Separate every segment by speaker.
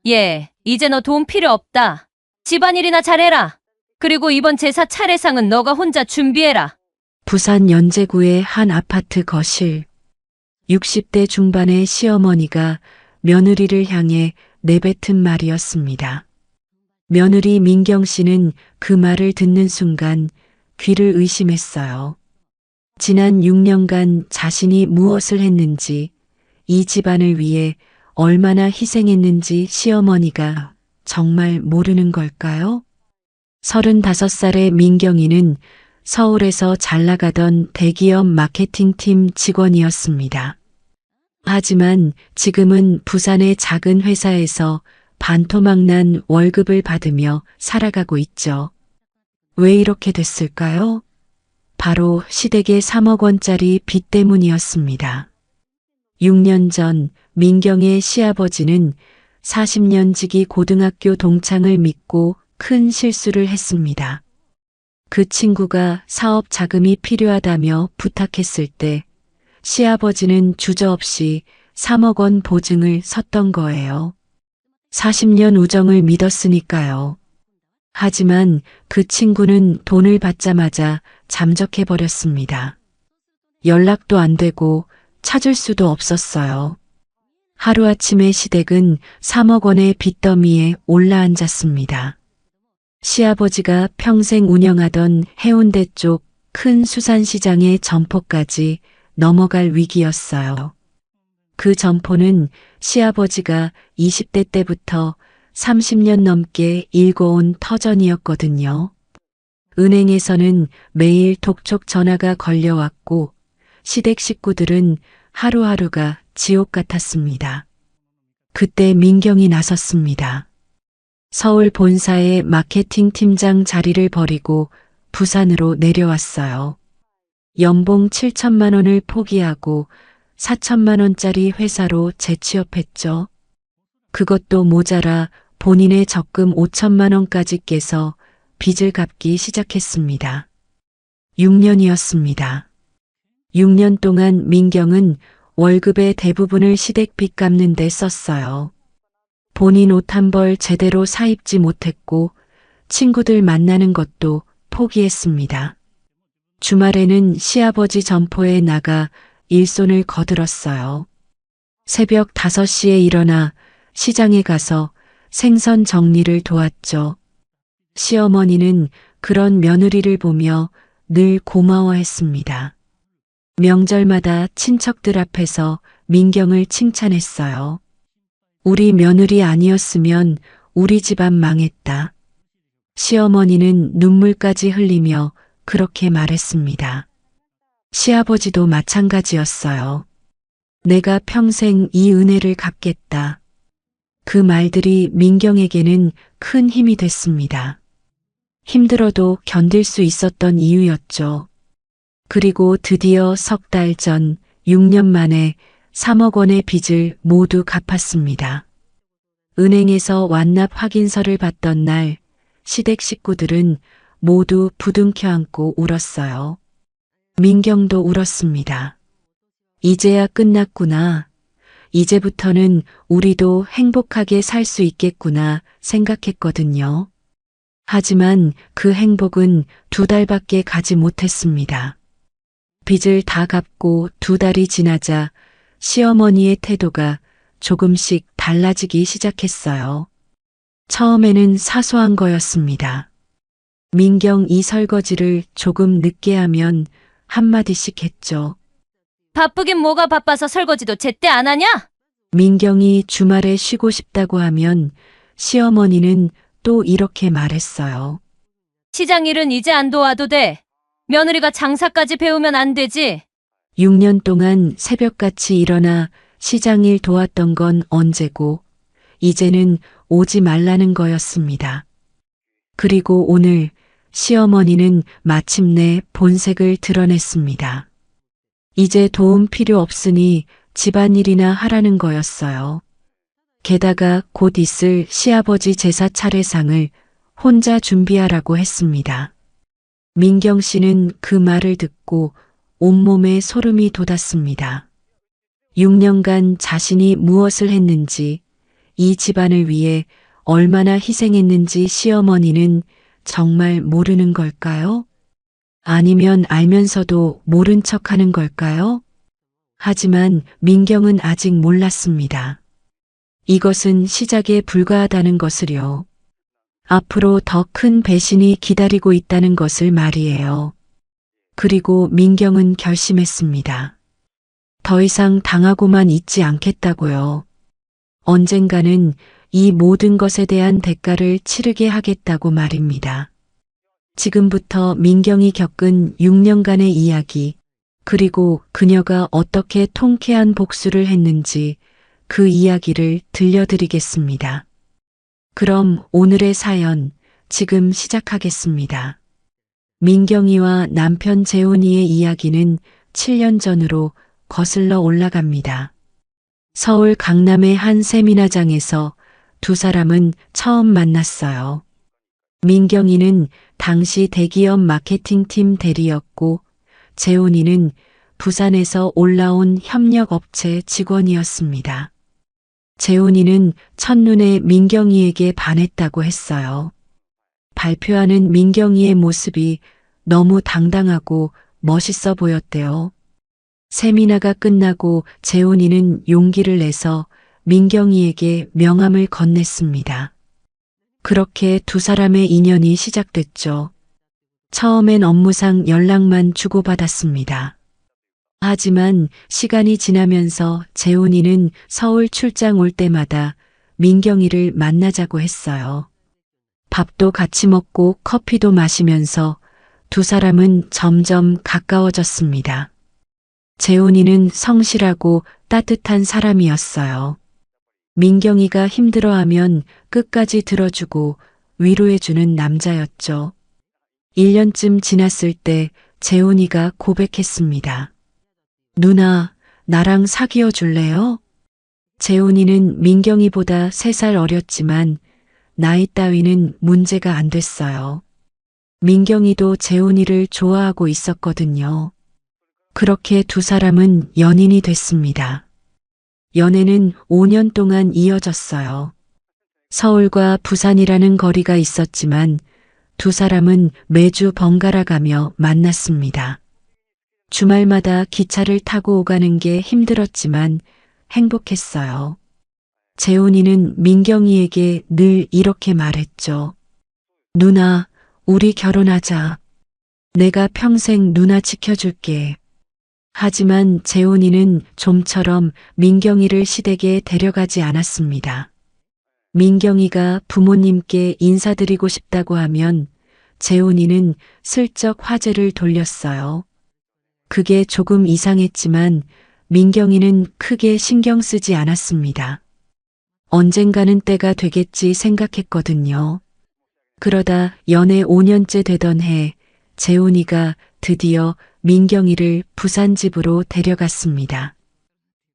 Speaker 1: 예, 이제 너 돈 필요 없다. 집안일이나 잘해라. 그리고 이번 제사 차례상은 너가 혼자 준비해라.
Speaker 2: 부산 연제구의 한 아파트 거실. 60대 중반의 시어머니가 며느리를 향해 내뱉은 말이었습니다. 며느리 민경 씨는 그 말을 듣는 순간 귀를 의심했어요. 지난 6년간 자신이 무엇을 했는지, 이 집안을 위해 얼마나 희생했는지 시어머니가 정말 모르는 걸까요? 35살의 민경이는 서울에서 잘 나가던 대기업 마케팅팀 직원이었습니다. 하지만 지금은 부산의 작은 회사에서 반토막난 월급을 받으며 살아가고 있죠. 왜 이렇게 됐을까요? 바로 시댁의 3억 원짜리 빚 때문이었습니다. 6년 전 민경의 시아버지는 40년 지기 고등학교 동창을 믿고 큰 실수를 했습니다. 그 친구가 사업 자금이 필요하다며 부탁했을 때 시아버지는 주저없이 3억 원 보증을 섰던 거예요. 40년 우정을 믿었으니까요. 하지만 그 친구는 돈을 받자마자 잠적해버렸습니다. 연락도 안 되고 찾을 수도 없었어요. 하루아침에 시댁은 3억 원의 빚더미에 올라앉았습니다. 시아버지가 평생 운영하던 해운대 쪽 큰 수산시장의 점포까지 넘어갈 위기였어요. 그 점포는 시아버지가 20대 때부터 30년 넘게 일궈온 터전이었거든요. 은행에서는 매일 독촉 전화가 걸려왔고 시댁 식구들은 하루하루가 지옥 같았습니다. 그때 민경이 나섰습니다. 서울 본사의 마케팅 팀장 자리를 버리고 부산으로 내려왔어요. 연봉 7천만 원을 포기하고 4천만 원짜리 회사로 재취업했죠. 그것도 모자라 본인의 적금 5천만 원까지 깨서 빚을 갚기 시작했습니다. 6년이었습니다. 6년 동안 민경은 월급의 대부분을 시댁 빚 갚는 데 썼어요. 본인 옷 한 벌 제대로 사입지 못했고 친구들 만나는 것도 포기했습니다. 주말에는 시아버지 점포에 나가 일손을 거들었어요. 새벽 5시에 일어나 시장에 가서 생선 정리를 도왔죠. 시어머니는 그런 며느리를 보며 늘 고마워했습니다. 명절마다 친척들 앞에서 민경을 칭찬했어요. 우리 며느리 아니었으면 우리 집안 망했다. 시어머니는 눈물까지 흘리며 그렇게 말했습니다. 시아버지도 마찬가지였어요. 내가 평생 이 은혜를 갚겠다. 그 말들이 민경에게는 큰 힘이 됐습니다. 힘들어도 견딜 수 있었던 이유였죠. 그리고 드디어 석 달 전 6년 만에 3억 원의 빚을 모두 갚았습니다. 은행에서 완납 확인서를 받던 날 시댁 식구들은 모두 부둥켜 안고 울었어요. 민경도 울었습니다. 이제야 끝났구나. 이제부터는 우리도 행복하게 살 수 있겠구나 생각했거든요. 하지만 그 행복은 2달밖에 가지 못했습니다. 빚을 다 갚고 2달이 지나자 시어머니의 태도가 조금씩 달라지기 시작했어요. 처음에는 사소한 거였습니다. 민경 이 설거지를 조금 늦게 하면 한마디씩 했죠.
Speaker 1: 바쁘긴 뭐가 바빠서 설거지도 제때 안 하냐?
Speaker 2: 민경이 주말에 쉬고 싶다고 하면 시어머니는 또 이렇게 말했어요.
Speaker 1: 시장 일은 이제 안 도와도 돼. 며느리가 장사까지 배우면 안 되지.
Speaker 2: 6년 동안 새벽같이 일어나 시장일 도왔던 건 언제고 이제는 오지 말라는 거였습니다. 그리고 오늘 시어머니는 마침내 본색을 드러냈습니다. 이제 도움 필요 없으니 집안일이나 하라는 거였어요. 게다가 곧 있을 시아버지 제사 차례상을 혼자 준비하라고 했습니다. 민경 씨는 그 말을 듣고 온몸에 소름이 돋았습니다. 6년간 자신이 무엇을 했는지, 이 집안을 위해 얼마나 희생했는지 시어머니는 정말 모르는 걸까요? 아니면 알면서도 모른 척 하는 걸까요? 하지만 민경은 아직 몰랐습니다. 이것은 시작에 불과하다는 것을요. 앞으로 더 큰 배신이 기다리고 있다는 것을 말이에요. 그리고 민경은 결심했습니다. 더 이상 당하고만 있지 않겠다고요. 언젠가는 이 모든 것에 대한 대가를 치르게 하겠다고 말입니다. 지금부터 민경이 겪은 6년간의 이야기, 그리고 그녀가 어떻게 통쾌한 복수를 했는지 그 이야기를 들려드리겠습니다. 그럼 오늘의 사연 지금 시작하겠습니다. 민경이와 남편 재훈이의 이야기는 7년 전으로 거슬러 올라갑니다. 서울 강남의 한 세미나장에서 두 사람은 처음 만났어요. 민경이는 당시 대기업 마케팅팀 대리였고 재훈이는 부산에서 올라온 협력업체 직원이었습니다. 재훈이는 첫눈에 민경이에게 반했다고 했어요. 발표하는 민경이의 모습이 너무 당당하고 멋있어 보였대요. 세미나가 끝나고 재훈이는 용기를 내서 민경이에게 명함을 건넸습니다. 그렇게 두 사람의 인연이 시작됐죠. 처음엔 업무상 연락만 주고받았습니다. 하지만 시간이 지나면서 재훈이는 서울 출장 올 때마다 민경이를 만나자고 했어요. 밥도 같이 먹고 커피도 마시면서 두 사람은 점점 가까워졌습니다. 재훈이는 성실하고 따뜻한 사람이었어요. 민경이가 힘들어하면 끝까지 들어주고 위로해주는 남자였죠. 1년쯤 지났을 때 재훈이가 고백했습니다. 누나, 나랑 사귀어 줄래요? 재훈이는 민경이보다 3살 어렸지만 나이 따위는 문제가 안 됐어요. 민경이도 재훈이를 좋아하고 있었거든요. 그렇게 두 사람은 연인이 됐습니다. 연애는 5년 동안 이어졌어요. 서울과 부산이라는 거리가 있었지만 두 사람은 매주 번갈아 가며 만났습니다. 주말마다 기차를 타고 오가는 게 힘들었지만 행복했어요. 재훈이는 민경이에게 늘 이렇게 말했죠. 누나, 우리 결혼하자. 내가 평생 누나 지켜줄게. 하지만 재훈이는 좀처럼 민경이를 시댁에 데려가지 않았습니다. 민경이가 부모님께 인사드리고 싶다고 하면 재훈이는 슬쩍 화제를 돌렸어요. 그게 조금 이상했지만 민경이는 크게 신경 쓰지 않았습니다. 언젠가는 때가 되겠지 생각했거든요. 그러다 연애 5년째 되던 해 재훈이가 드디어 민경이를 부산 집으로 데려갔습니다.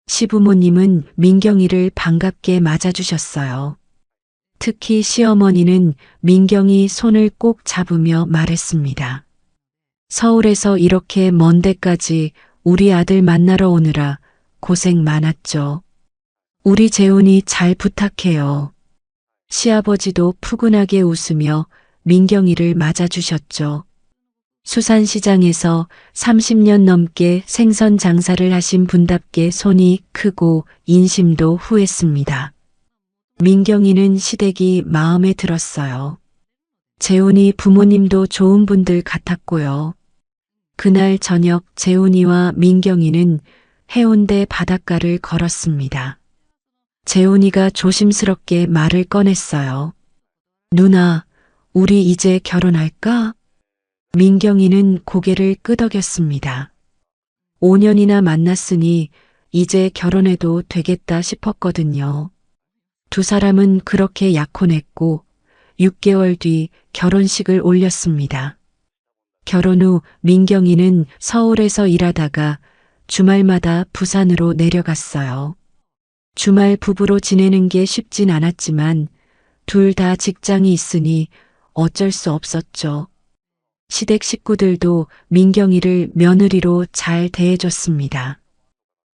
Speaker 2: 시부모님은 민경이를 반갑게 맞아주셨어요. 특히 시어머니는 민경이 손을 꼭 잡으며 말했습니다. 서울에서 이렇게 먼 데까지 우리 아들 만나러 오느라 고생 많았죠. 우리 재훈이 잘 부탁해요. 시아버지도 푸근하게 웃으며 민경이를 맞아주셨죠. 수산시장에서 30년 넘게 생선 장사를 하신 분답게 손이 크고 인심도 후했습니다. 민경이는 시댁이 마음에 들었어요. 재훈이 부모님도 좋은 분들 같았고요. 그날 저녁 재훈이와 민경이는 해운대 바닷가를 걸었습니다. 재훈이가 조심스럽게 말을 꺼냈어요. 누나, 우리 이제 결혼할까? 민경이는 고개를 끄덕였습니다. 5년이나 만났으니 이제 결혼해도 되겠다 싶었거든요. 두 사람은 그렇게 약혼했고 6개월 뒤 결혼식을 올렸습니다. 결혼 후 민경이는 서울에서 일하다가 주말마다 부산으로 내려갔어요. 주말 부부로 지내는 게 쉽진 않았지만 둘 다 직장이 있으니 어쩔 수 없었죠. 시댁 식구들도 민경이를 며느리로 잘 대해줬습니다.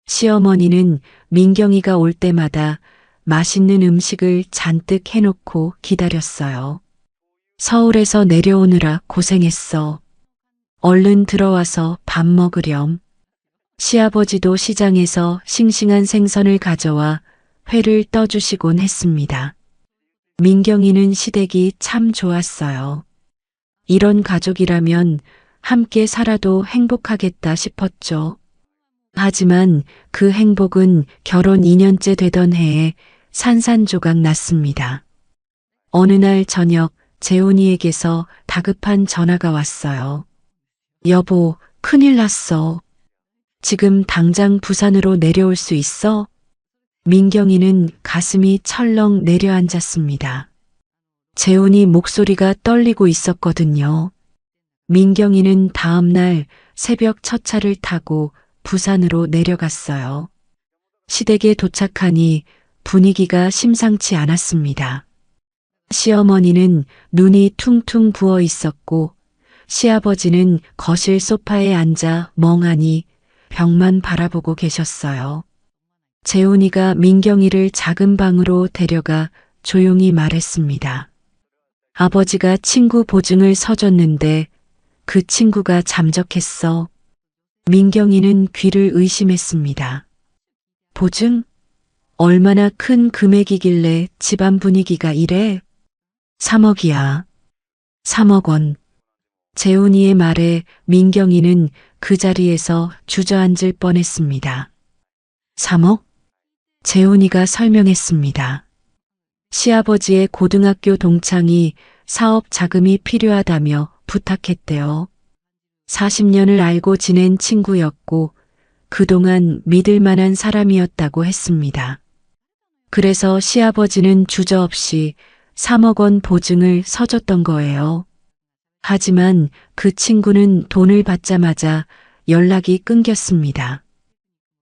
Speaker 2: 시어머니는 민경이가 올 때마다 맛있는 음식을 잔뜩 해놓고 기다렸어요. 서울에서 내려오느라 고생했어. 얼른 들어와서 밥 먹으렴. 시아버지도 시장에서 싱싱한 생선을 가져와 회를 떠주시곤 했습니다. 민경이는 시댁이 참 좋았어요. 이런 가족이라면 함께 살아도 행복하겠다 싶었죠. 하지만 그 행복은 결혼 2년째 되던 해에 산산조각 났습니다. 어느 날 저녁 재훈이에게서 다급한 전화가 왔어요. 여보, 큰일 났어. 지금 당장 부산으로 내려올 수 있어? 민경이는 가슴이 철렁 내려앉았습니다. 재훈이 목소리가 떨리고 있었거든요. 민경이는 다음 날 새벽 첫 차를 타고 부산으로 내려갔어요. 시댁에 도착하니 분위기가 심상치 않았습니다. 시어머니는 눈이 퉁퉁 부어 있었고 시아버지는 거실 소파에 앉아 멍하니 벽만 바라보고 계셨어요. 재훈이가 민경이를 작은 방으로 데려가 조용히 말했습니다. 아버지가 친구 보증을 서줬는데 그 친구가 잠적했어. 민경이는 귀를 의심했습니다. 보증? 얼마나 큰 금액이길래 집안 분위기가 이래? 3억이야. 3억 원. 재훈이의 말에 민경이는 그 자리에서 주저앉을 뻔했습니다. 3억? 재훈이가 설명했습니다. 시아버지의 고등학교 동창이 사업 자금이 필요하다며 부탁했대요. 40년을 알고 지낸 친구였고 그동안 믿을 만한 사람이었다고 했습니다. 그래서 시아버지는 주저없이 3억 원 보증을 서줬던 거예요. 하지만 그 친구는 돈을 받자마자 연락이 끊겼습니다.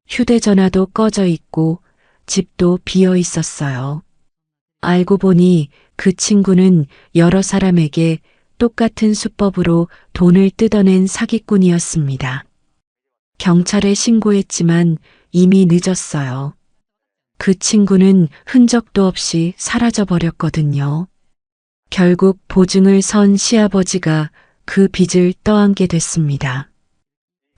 Speaker 2: 휴대전화도 꺼져 있고 집도 비어 있었어요. 알고 보니 그 친구는 여러 사람에게 똑같은 수법으로 돈을 뜯어낸 사기꾼이었습니다. 경찰에 신고했지만 이미 늦었어요. 그 친구는 흔적도 없이 사라져버렸거든요. 결국 보증을 선 시아버지가 그 빚을 떠안게 됐습니다.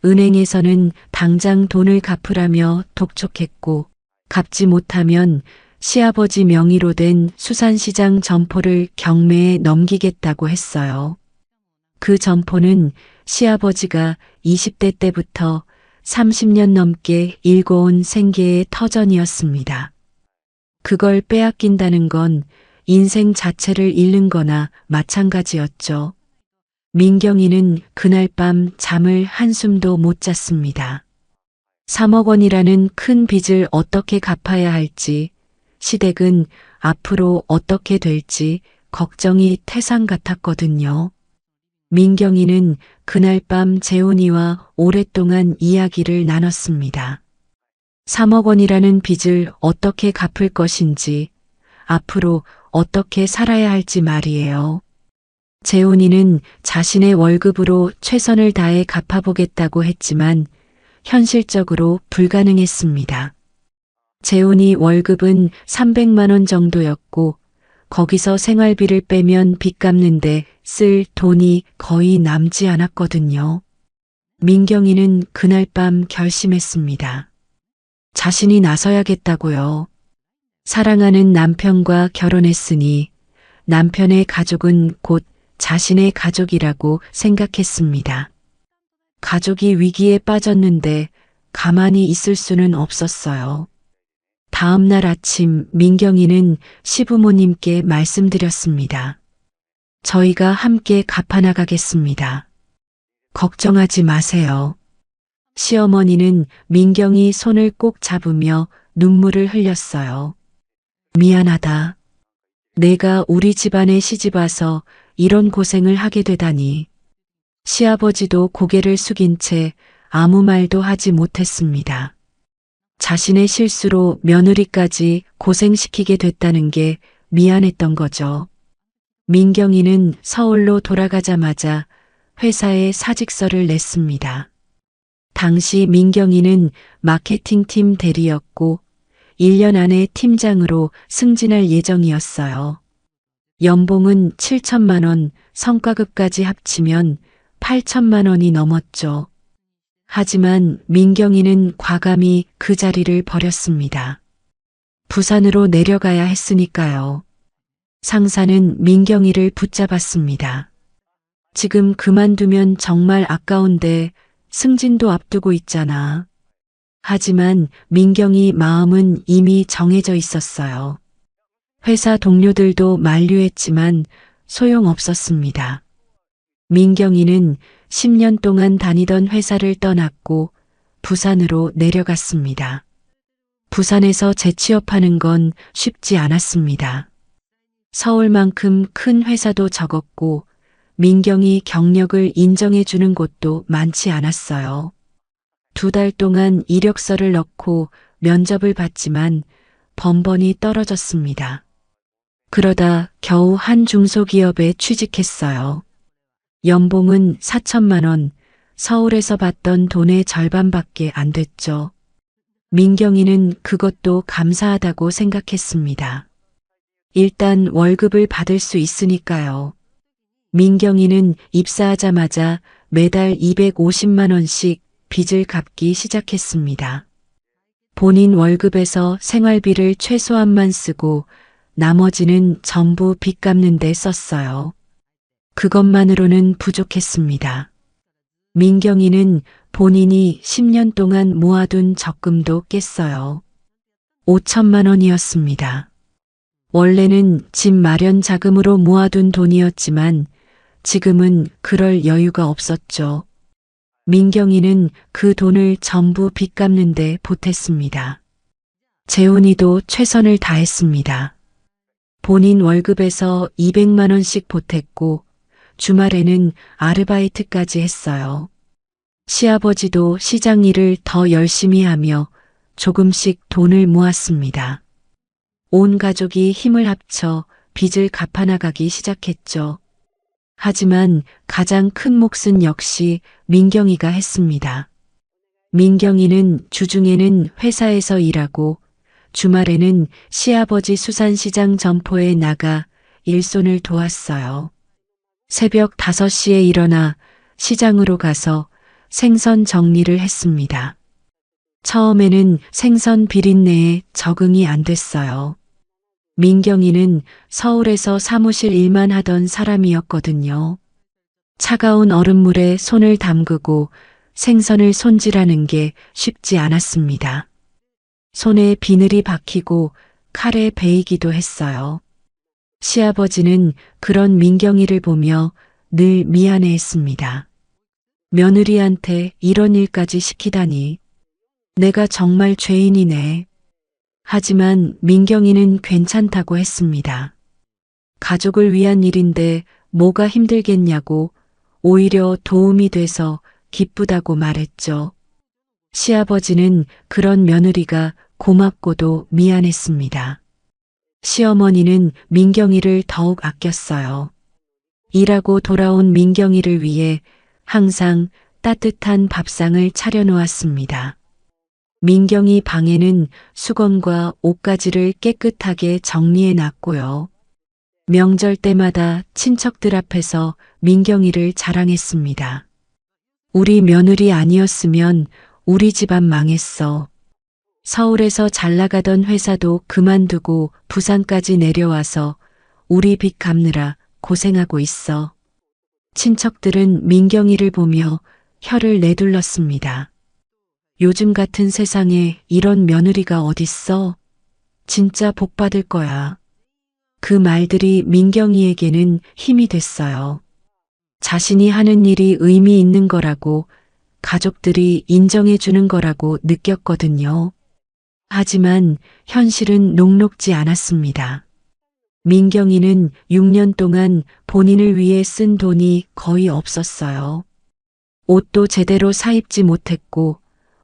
Speaker 2: 은행에서는 당장 돈을 갚으라며 독촉했고 갚지 못하면 시아버지 명의로 된 수산시장 점포를 경매에 넘기겠다고 했어요. 그 점포는 시아버지가 20대 때부터 30년 넘게 일궈온 생계의 터전이었습니다. 그걸 빼앗긴다는 건 인생 자체를 잃는 거나 마찬가지였죠. 민경이는 그날 밤 잠을 한숨도 못 잤습니다. 3억 원이라는 큰 빚을 어떻게 갚아야 할지, 시댁은 앞으로 어떻게 될지 걱정이 태산 같았거든요. 민경이는 그날 밤 재훈이와 오랫동안 이야기를 나눴습니다. 3억 원이라는 빚을 어떻게 갚을 것인지, 앞으로 어떻게 살아야 할지 말이에요. 재훈이는 자신의 월급으로 최선을 다해 갚아보겠다고 했지만 현실적으로 불가능했습니다. 재훈이 월급은 300만 원 정도였고 거기서 생활비를 빼면 빚 갚는데 쓸 돈이 거의 남지 않았거든요. 민경이는 그날 밤 결심했습니다. 자신이 나서야겠다고요. 사랑하는 남편과 결혼했으니 남편의 가족은 곧 자신의 가족이라고 생각했습니다. 가족이 위기에 빠졌는데 가만히 있을 수는 없었어요. 다음 날 아침 민경이는 시부모님께 말씀드렸습니다. 저희가 함께 갚아나가겠습니다. 걱정하지 마세요. 시어머니는 민경이 손을 꼭 잡으며 눈물을 흘렸어요. 미안하다. 내가 우리 집안에 시집와서 이런 고생을 하게 되다니. 시아버지도 고개를 숙인 채 아무 말도 하지 못했습니다. 자신의 실수로 며느리까지 고생시키게 됐다는 게 미안했던 거죠. 민경이는 서울로 돌아가자마자 회사에 사직서를 냈습니다. 당시 민경이는 마케팅팀 대리였고 1년 안에 팀장으로 승진할 예정이었어요. 연봉은 7천만 원, 성과급까지 합치면 8천만 원이 넘었죠. 하지만 민경이는 과감히 그 자리를 버렸습니다. 부산으로 내려가야 했으니까요. 상사는 민경이를 붙잡았습니다. 지금 그만두면 정말 아까운데 승진도 앞두고 있잖아. 하지만 민경이 마음은 이미 정해져 있었어요. 회사 동료들도 만류했지만 소용없었습니다. 민경이는 10년 동안 다니던 회사를 떠났고 부산으로 내려갔습니다. 부산에서 재취업하는 건 쉽지 않았습니다. 서울만큼 큰 회사도 적었고 민경이 경력을 인정해 주는 곳도 많지 않았어요. 2달 동안 이력서를 넣고 면접을 봤지만 번번이 떨어졌습니다. 그러다 겨우 한 중소기업에 취직했어요. 연봉은 4천만 원, 서울에서 받던 돈의 절반밖에 안 됐죠. 민경이는 그것도 감사하다고 생각했습니다. 일단 월급을 받을 수 있으니까요. 민경이는 입사하자마자 매달 250만 원씩 빚을 갚기 시작했습니다. 본인 월급에서 생활비를 최소한만 쓰고 나머지는 전부 빚 갚는 데 썼어요. 그것만으로는 부족했습니다. 민경이는 본인이 10년 동안 모아둔 적금도 깼어요. 5천만 원이었습니다. 원래는 집 마련 자금으로 모아둔 돈이었지만 지금은 그럴 여유가 없었죠. 민경이는 그 돈을 전부 빚 갚는 데 보탰습니다. 재훈이도 최선을 다했습니다. 본인 월급에서 200만 원씩 보탰고 주말에는 아르바이트까지 했어요. 시아버지도 시장 일을 더 열심히 하며 조금씩 돈을 모았습니다. 온 가족이 힘을 합쳐 빚을 갚아나가기 시작했죠. 하지만 가장 큰 몫은 역시 민경이가 했습니다. 민경이는 주중에는 회사에서 일하고 주말에는 시아버지 수산시장 점포에 나가 일손을 도왔어요. 새벽 5시에 일어나 시장으로 가서 생선 정리를 했습니다. 처음에는 생선 비린내에 적응이 안 됐어요. 민경이는 서울에서 사무실 일만 하던 사람이었거든요. 차가운 얼음물에 손을 담그고 생선을 손질하는 게 쉽지 않았습니다. 손에 비늘이 박히고 칼에 베이기도 했어요. 시아버지는 그런 민경이를 보며 늘 미안해했습니다. 며느리한테 이런 일까지 시키다니. 내가 정말 죄인이네. 하지만 민경이는 괜찮다고 했습니다. 가족을 위한 일인데 뭐가 힘들겠냐고 오히려 도움이 돼서 기쁘다고 말했죠. 시아버지는 그런 며느리가 고맙고도 미안했습니다. 시어머니는 민경이를 더욱 아꼈어요. 일하고 돌아온 민경이를 위해 항상 따뜻한 밥상을 차려놓았습니다. 민경이 방에는 수건과 옷가지를 깨끗하게 정리해 놨고요. 명절 때마다 친척들 앞에서 민경이를 자랑했습니다. 우리 며느리 아니었으면 우리 집안 망했어. 서울에서 잘 나가던 회사도 그만두고 부산까지 내려와서 우리 빚 갚느라 고생하고 있어. 친척들은 민경이를 보며 혀를 내둘렀습니다. 요즘 같은 세상에 이런 며느리가 어딨어? 진짜 복 받을 거야. 그 말들이 민경이에게는 힘이 됐어요. 자신이 하는 일이 의미 있는 거라고 가족들이 인정해 주는 거라고 느꼈거든요. 하지만 현실은 녹록지 않았습니다. 민경이는 6년 동안 본인을 위해 쓴 돈이 거의 없었어요. 옷도 제대로 사입지 못했고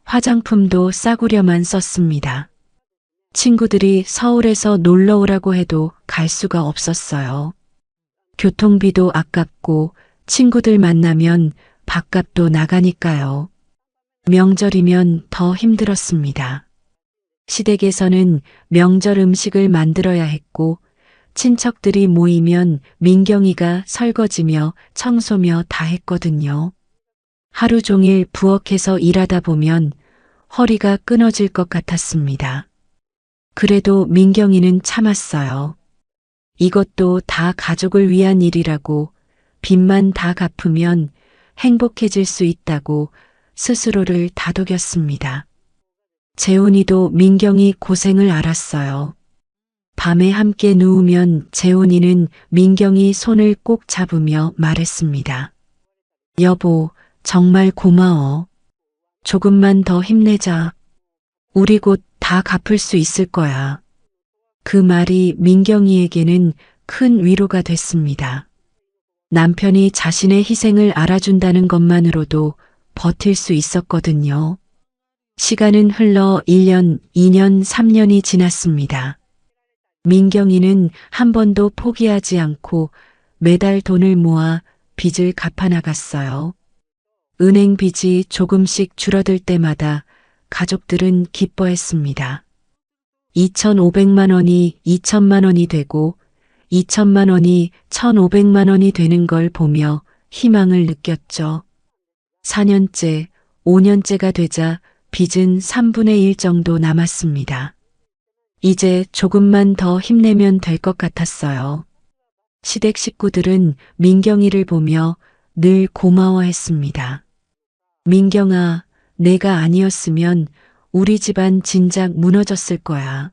Speaker 2: 화장품도 싸구려만 썼습니다. 친구들이 서울에서 놀러 오라고 해도 갈 수가 없었어요. 교통비도 아깝고 친구들 만나면 밥값도 나가니까요. 명절이면 더 힘들었습니다. 시댁에서는 명절 음식을 만들어야 했고 친척들이 모이면 민경이가 설거지며 청소며 다 했거든요. 하루 종일 부엌에서 일하다 보면 허리가 끊어질 것 같았습니다. 그래도 민경이는 참았어요. 이것도 다 가족을 위한 일이라고, 빚만 다 갚으면 행복해질 수 있다고 스스로를 다독였습니다. 재훈이도 민경이 고생을 알았어요. 밤에 함께 누우면 재훈이는 민경이 손을 꼭 잡으며 말했습니다. 여보, 정말 고마워. 조금만 더 힘내자. 우리 곧 다 갚을 수 있을 거야. 그 말이 민경이에게는 큰 위로가 됐습니다. 남편이 자신의 희생을 알아준다는 것만으로도 버틸 수 있었거든요. 시간은 흘러 1년, 2년, 3년이 지났습니다. 민경이는 한 번도 포기하지 않고 매달 돈을 모아 빚을 갚아나갔어요. 은행 빚이 조금씩 줄어들 때마다 가족들은 기뻐했습니다. 2,500만 원이 2천만 원이 되고 2천만 원이 1,500만 원이 되는 걸 보며 희망을 느꼈죠. 4년째, 5년째가 되자 빚은 3분의 1 정도 남았습니다. 이제 조금만 더 힘내면 될 것 같았어요. 시댁 식구들은 민경이를 보며 늘 고마워했습니다. 민경아, 내가 아니었으면 우리 집안 진작 무너졌을 거야.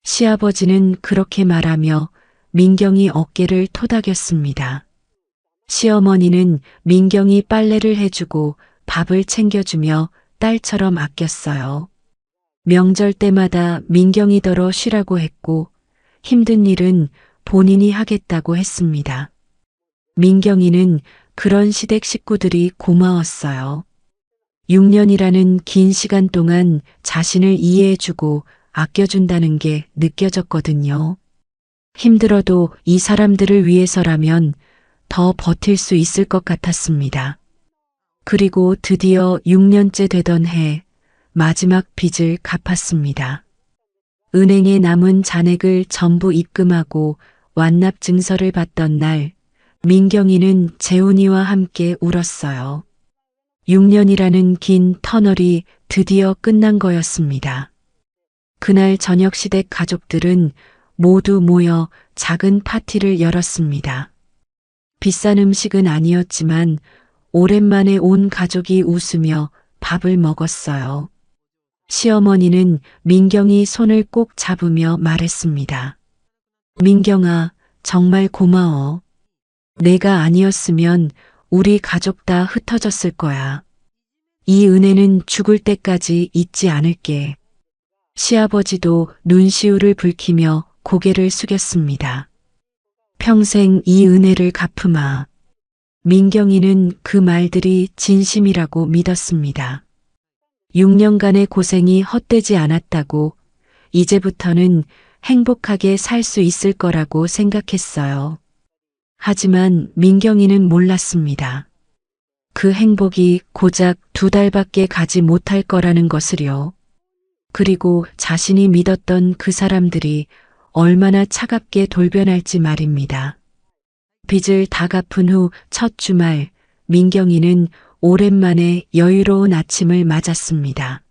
Speaker 2: 시아버지는 그렇게 말하며 민경이 어깨를 토닥였습니다. 시어머니는 민경이 빨래를 해주고 밥을 챙겨주며 딸처럼 아꼈어요. 명절 때마다 민경이더러 쉬라고 했고 힘든 일은 본인이 하겠다고 했습니다. 민경이는 그런 시댁 식구들이 고마웠어요. 6년이라는 긴 시간 동안 자신을 이해해주고 아껴준다는 게 느껴졌거든요. 힘들어도 이 사람들을 위해서라면 더 버틸 수 있을 것 같았습니다. 그리고 드디어 6년째 되던 해 마지막 빚을 갚았습니다. 은행에 남은 잔액을 전부 입금하고 완납 증서를 받던 날 민경이는 재훈이와 함께 울었어요. 6년이라는 긴 터널이 드디어 끝난 거였습니다. 그날 저녁 시댁 가족들은 모두 모여 작은 파티를 열었습니다. 비싼 음식은 아니었지만 오랜만에 온 가족이 웃으며 밥을 먹었어요. 시어머니는 민경이 손을 꼭 잡으며 말했습니다. 민경아, 정말 고마워. 내가 아니었으면 우리 가족 다 흩어졌을 거야. 이 은혜는 죽을 때까지 잊지 않을게. 시아버지도 눈시울을 붉히며 고개를 숙였습니다. 평생 이 은혜를 갚으마. 민경이는 그 말들이 진심이라고 믿었습니다. 6년간의 고생이 헛되지 않았다고, 이제부터는 행복하게 살 수 있을 거라고 생각했어요. 하지만 민경이는 몰랐습니다. 그 행복이 고작 2달밖에 가지 못할 거라는 것을요. 그리고 자신이 믿었던 그 사람들이 얼마나 차갑게 돌변할지 말입니다. 빚을 다 갚은 후 첫 주말, 민경이는 오랜만에 여유로운 아침을 맞았습니다.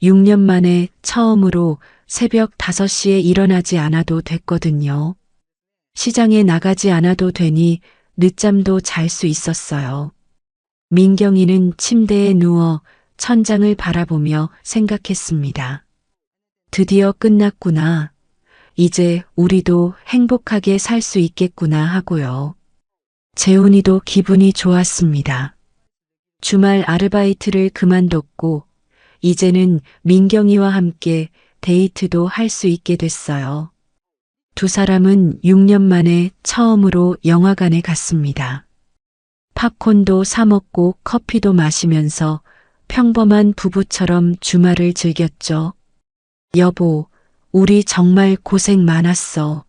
Speaker 2: 6년 만에 처음으로 새벽 5시에 일어나지 않아도 됐거든요. 시장에 나가지 않아도 되니 늦잠도 잘 수 있었어요. 민경이는 침대에 누워 천장을 바라보며 생각했습니다. 드디어 끝났구나. 이제 우리도 행복하게 살 수 있겠구나 하고요. 재훈이도 기분이 좋았습니다. 주말 아르바이트를 그만뒀고 이제는 민경이와 함께 데이트도 할 수 있게 됐어요. 두 사람은 6년 만에 처음으로 영화관에 갔습니다. 팝콘도 사 먹고 커피도 마시면서 평범한 부부처럼 주말을 즐겼죠. 여보, 우리 정말 고생 많았어.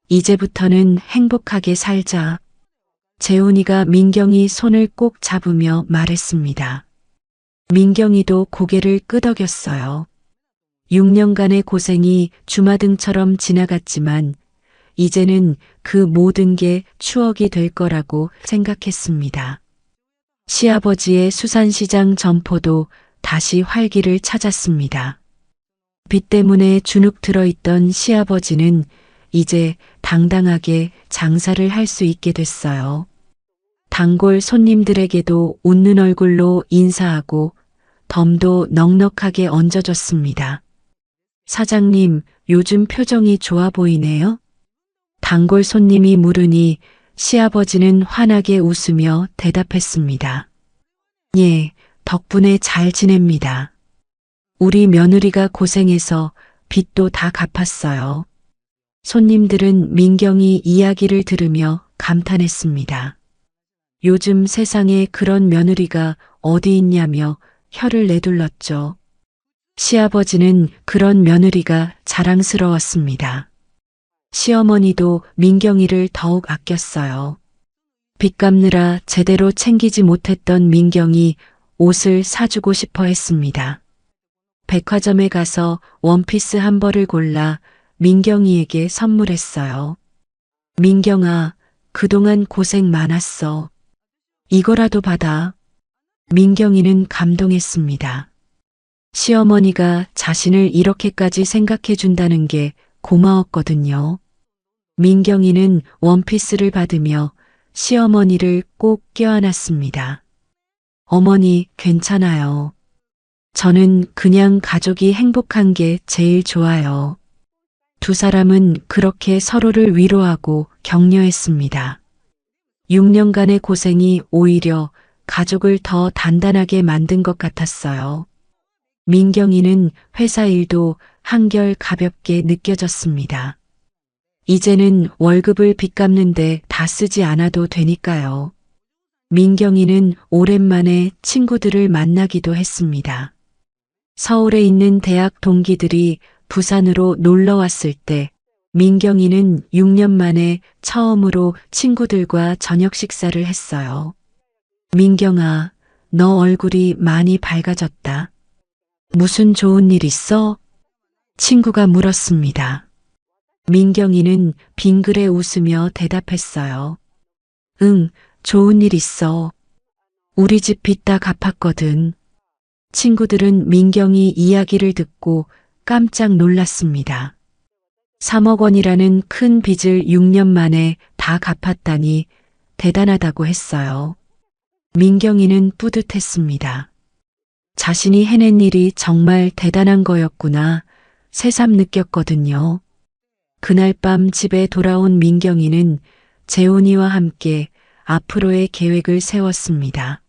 Speaker 2: 이제부터는 행복하게 살자. 재훈이가 민경이 손을 꼭 잡으며 말했습니다. 민경이도 고개를 끄덕였어요. 6년간의 고생이 주마등처럼 지나갔지만 이제는 그 모든 게 추억이 될 거라고 생각했습니다. 시아버지의 수산시장 점포도 다시 활기를 찾았습니다. 빚 때문에 주눅 들어있던 시아버지는 이제 당당하게 장사를 할 수 있게 됐어요. 단골 손님들에게도 웃는 얼굴로 인사하고 덤도 넉넉하게 얹어줬습니다. 사장님, 요즘 표정이 좋아 보이네요? 단골 손님이 물으니 시아버지는 환하게 웃으며 대답했습니다. 예, 덕분에 잘 지냅니다. 우리 며느리가 고생해서 빚도 다 갚았어요. 손님들은 민경이 이야기를 들으며 감탄했습니다. 요즘 세상에 그런 며느리가 어디 있냐며 혀를 내둘렀죠. 시아버지는 그런 며느리가 자랑스러웠습니다. 시어머니도 민경이를 더욱 아꼈어요. 빚 갚느라 제대로 챙기지 못했던 민경이 옷을 사주고 싶어 했습니다. 백화점에 가서 원피스 한 벌을 골라 민경이에게 선물했어요. 민경아, 그동안 고생 많았어. 이거라도 받아. 민경이는 감동했습니다. 시어머니가 자신을 이렇게까지 생각해 준다는 게 고마웠거든요. 민경이는 원피스를 받으며 시어머니를 꼭 껴안았습니다. 어머니, 괜찮아요. 저는 그냥 가족이 행복한 게 제일 좋아요. 두 사람은 그렇게 서로를 위로하고 격려했습니다. 6년간의 고생이 오히려 가족을 더 단단하게 만든 것 같았어요. 민경이는 회사 일도 한결 가볍게 느껴졌습니다. 이제는 월급을 빚 갚는데 다 쓰지 않아도 되니까요. 민경이는 오랜만에 친구들을 만나기도 했습니다. 서울에 있는 대학 동기들이 부산으로 놀러 왔을 때 민경이는 6년 만에 처음으로 친구들과 저녁 식사를 했어요. 민경아, 너 얼굴이 많이 밝아졌다. 무슨 좋은 일 있어? 친구가 물었습니다. 민경이는 빙그레 웃으며 대답했어요. 응, 좋은 일 있어. 우리 집 빚 다 갚았거든. 친구들은 민경이 이야기를 듣고 깜짝 놀랐습니다. 3억 원이라는 큰 빚을 6년 만에 다 갚았다니 대단하다고 했어요. 민경이는 뿌듯했습니다. 자신이 해낸 일이 정말 대단한 거였구나 새삼 느꼈거든요. 그날 밤 집에 돌아온 민경이는 재훈이와 함께 앞으로의 계획을 세웠습니다.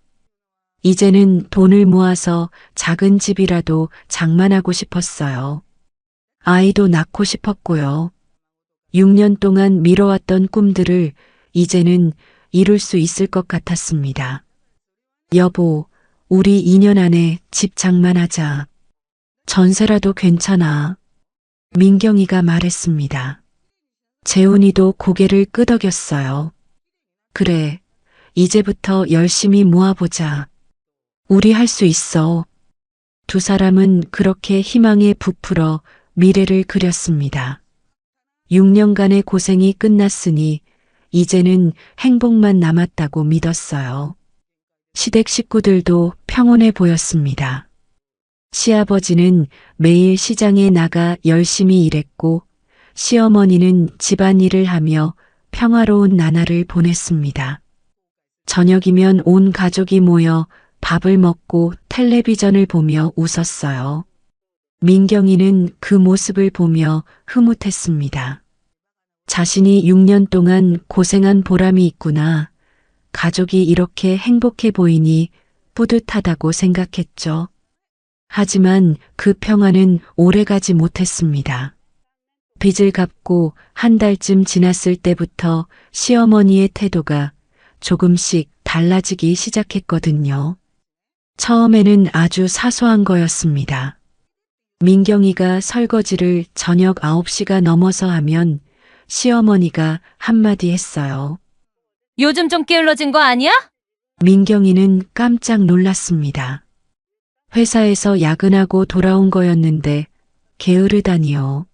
Speaker 2: 이제는 돈을 모아서 작은 집이라도 장만하고 싶었어요. 아이도 낳고 싶었고요. 6년 동안 미뤄왔던 꿈들을 이제는 이룰 수 있을 것 같았습니다. 여보, 우리 2년 안에 집 장만하자. 전세라도 괜찮아. 민경이가 말했습니다. 재훈이도 고개를 끄덕였어요. 그래, 이제부터 열심히 모아보자. 우리 할 수 있어. 두 사람은 그렇게 희망에 부풀어 미래를 그렸습니다. 6년간의 고생이 끝났으니 이제는 행복만 남았다고 믿었어요. 시댁 식구들도 평온해 보였습니다. 시아버지는 매일 시장에 나가 열심히 일했고 시어머니는 집안일을 하며 평화로운 나날을 보냈습니다. 저녁이면 온 가족이 모여 밥을 먹고 텔레비전을 보며 웃었어요. 민경이는 그 모습을 보며 흐뭇했습니다. 자신이 6년 동안 고생한 보람이 있구나. 가족이 이렇게 행복해 보이니 뿌듯하다고 생각했죠. 하지만 그 평화는 오래가지 못했습니다. 빚을 갚고 한 달쯤 지났을 때부터 시어머니의 태도가 조금씩 달라지기 시작했거든요. 처음에는 아주 사소한 거였습니다. 민경이가 설거지를 저녁 9시가 넘어서 하면 시어머니가 한마디 했어요.
Speaker 1: 요즘 좀 게을러진 거 아니야?
Speaker 2: 민경이는 깜짝 놀랐습니다. 회사에서 야근하고 돌아온 거였는데 게으르다니요.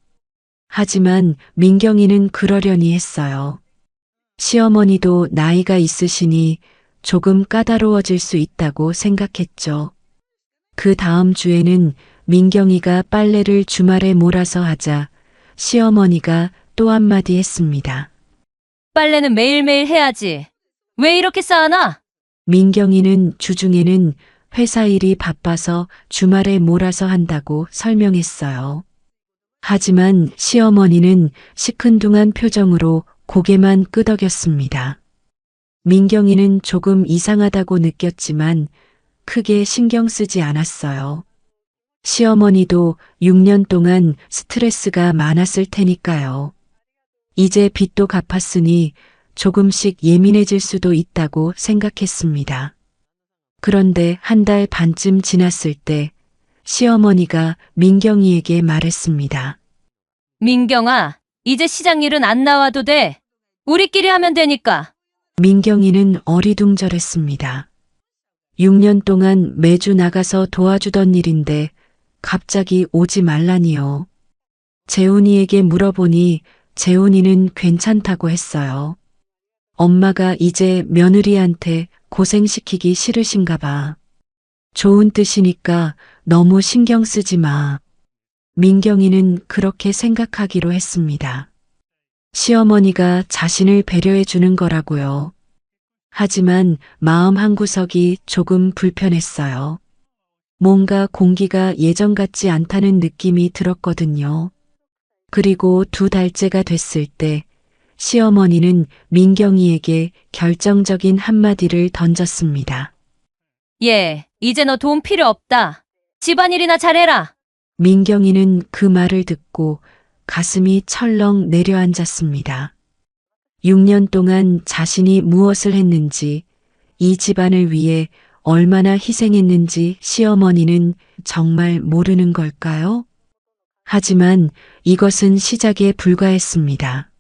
Speaker 2: 하지만 민경이는 그러려니 했어요. 시어머니도 나이가 있으시니 조금 까다로워질 수 있다고 생각했죠. 그 다음 주에는 민경이가 빨래를 주말에 몰아서 하자 시어머니가 또 한마디 했습니다.
Speaker 1: 빨래는 매일매일 해야지. 왜 이렇게 쌓아놔?
Speaker 2: 민경이는 주중에는 회사 일이 바빠서 주말에 몰아서 한다고 설명했어요. 하지만 시어머니는 시큰둥한 표정으로 고개만 끄덕였습니다. 민경이는 조금 이상하다고 느꼈지만 크게 신경 쓰지 않았어요. 시어머니도 6년 동안 스트레스가 많았을 테니까요. 이제 빚도 갚았으니 조금씩 예민해질 수도 있다고 생각했습니다. 그런데 한 달 반쯤 지났을 때 시어머니가 민경이에게 말했습니다.
Speaker 1: 민경아, 이제 시장 일은 안 나와도 돼. 우리끼리 하면 되니까.
Speaker 2: 민경이는 어리둥절했습니다. 6년 동안 매주 나가서 도와주던 일인데 갑자기 오지 말라니요. 재훈이에게 물어보니 재훈이는 괜찮다고 했어요. 엄마가 이제 며느리한테 고생시키기 싫으신가 봐. 좋은 뜻이니까 너무 신경 쓰지 마. 민경이는 그렇게 생각하기로 했습니다. 시어머니가 자신을 배려해 주는 거라고요. 하지만 마음 한구석이 조금 불편했어요. 뭔가 공기가 예전 같지 않다는 느낌이 들었거든요. 그리고 2달째가 됐을 때 시어머니는 민경이에게 결정적인 한마디를 던졌습니다.
Speaker 1: 예, 이제 너 돈 필요 없다. 집안일이나 잘해라.
Speaker 2: 민경이는 그 말을 듣고 가슴이 철렁 내려앉았습니다. 6년 동안 자신이 무엇을 했는지, 이 집안을 위해 얼마나 희생했는지 시어머니는 정말 모르는 걸까요? 하지만 이것은 시작에 불과했습니다.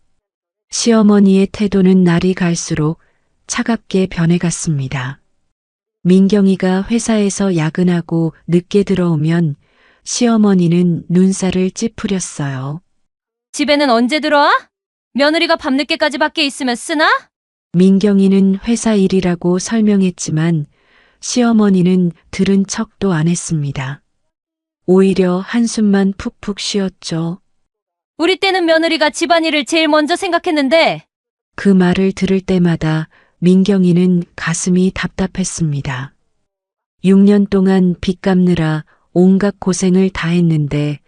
Speaker 2: 시어머니의 태도는 날이 갈수록 차갑게 변해갔습니다. 민경이가 회사에서 야근하고 늦게 들어오면 시어머니는 눈살을 찌푸렸어요.
Speaker 1: 집에는 언제 들어와? 며느리가 밤늦게까지 밖에 있으면 쓰나?
Speaker 2: 민경이는 회사 일이라고 설명했지만 시어머니는 들은 척도 안 했습니다. 오히려 한숨만 푹푹 쉬었죠.
Speaker 1: 우리 때는 며느리가 집안일을 제일 먼저 생각했는데.
Speaker 2: 그 말을 들을 때마다 민경이는 가슴이 답답했습니다. 6년 동안 빚 갚느라 온갖 고생을 다 했는데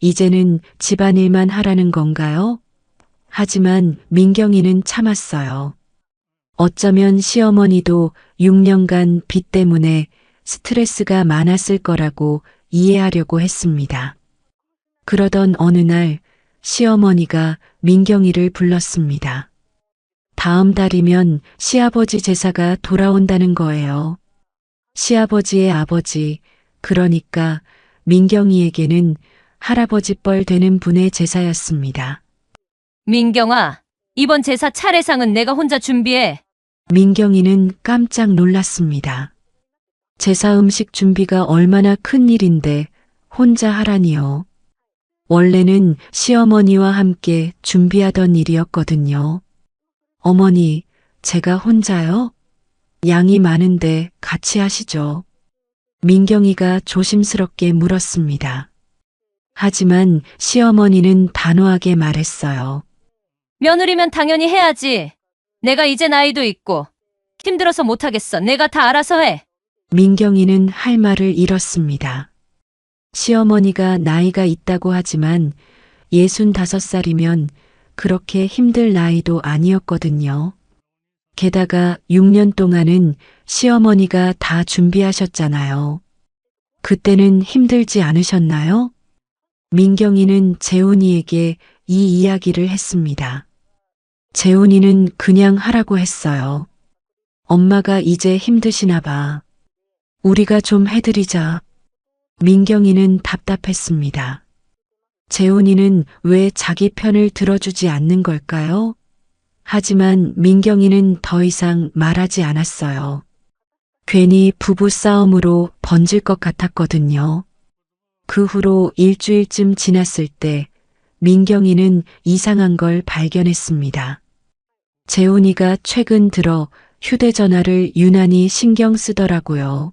Speaker 2: 이제는 집안일만 하라는 건가요? 하지만 민경이는 참았어요. 어쩌면 시어머니도 6년간 빚 때문에 스트레스가 많았을 거라고 이해하려고 했습니다. 그러던 어느 날 시어머니가 민경이를 불렀습니다. 다음 달이면 시아버지 제사가 돌아온다는 거예요. 시아버지의 아버지, 그러니까 민경이에게는 할아버지 뻘 되는 분의 제사였습니다.
Speaker 1: 민경아, 이번 제사 차례상은 내가 혼자 준비해.
Speaker 2: 민경이는 깜짝 놀랐습니다. 제사 음식 준비가 얼마나 큰 일인데 혼자 하라니요. 원래는 시어머니와 함께 준비하던 일이었거든요. 어머니, 제가 혼자요? 양이 많은데 같이 하시죠. 민경이가 조심스럽게 물었습니다. 하지만 시어머니는 단호하게 말했어요.
Speaker 1: 며느리면 당연히 해야지. 내가 이제 나이도 있고 힘들어서 못하겠어. 내가 다 알아서 해.
Speaker 2: 민경이는 할 말을 잃었습니다. 시어머니가 나이가 있다고 하지만 65살이면 그렇게 힘들 나이도 아니었거든요. 게다가 6년 동안은 시어머니가 다 준비하셨잖아요. 그때는 힘들지 않으셨나요? 민경이는 재훈이에게 이 이야기를 했습니다. 재훈이는 그냥 하라고 했어요. 엄마가 이제 힘드시나 봐. 우리가 좀 해드리자. 민경이는 답답했습니다. 재훈이는 왜 자기 편을 들어주지 않는 걸까요? 하지만 민경이는 더 이상 말하지 않았어요. 괜히 부부 싸움으로 번질 것 같았거든요. 그 후로 일주일쯤 지났을 때 민경이는 이상한 걸 발견했습니다. 재훈이가 최근 들어 휴대전화를 유난히 신경 쓰더라고요.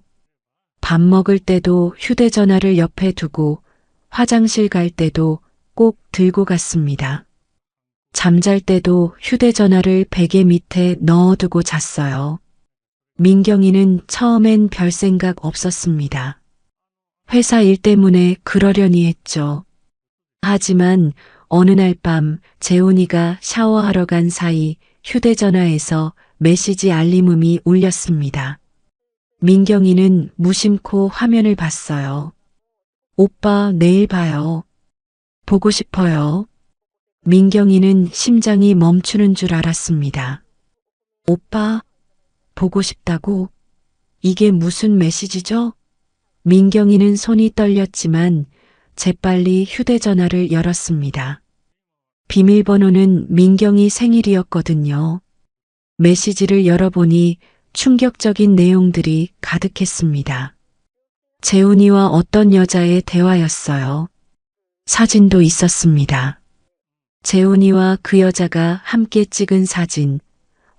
Speaker 2: 밥 먹을 때도 휴대전화를 옆에 두고 화장실 갈 때도 꼭 들고 갔습니다. 잠잘 때도 휴대전화를 베개 밑에 넣어두고 잤어요. 민경이는 처음엔 별 생각 없었습니다. 회사 일 때문에 그러려니 했죠. 하지만 어느 날 밤 재훈이가 샤워하러 간 사이 휴대전화에서 메시지 알림음이 울렸습니다. 민경이는 무심코 화면을 봤어요. 오빠 내일 봐요. 보고 싶어요. 민경이는 심장이 멈추는 줄 알았습니다. 오빠, 보고 싶다고? 이게 무슨 메시지죠? 민경이는 손이 떨렸지만 재빨리 휴대전화를 열었습니다. 비밀번호는 민경이 생일이었거든요. 메시지를 열어보니 충격적인 내용들이 가득했습니다. 재훈이와 어떤 여자의 대화였어요. 사진도 있었습니다. 재훈이와 그 여자가 함께 찍은 사진,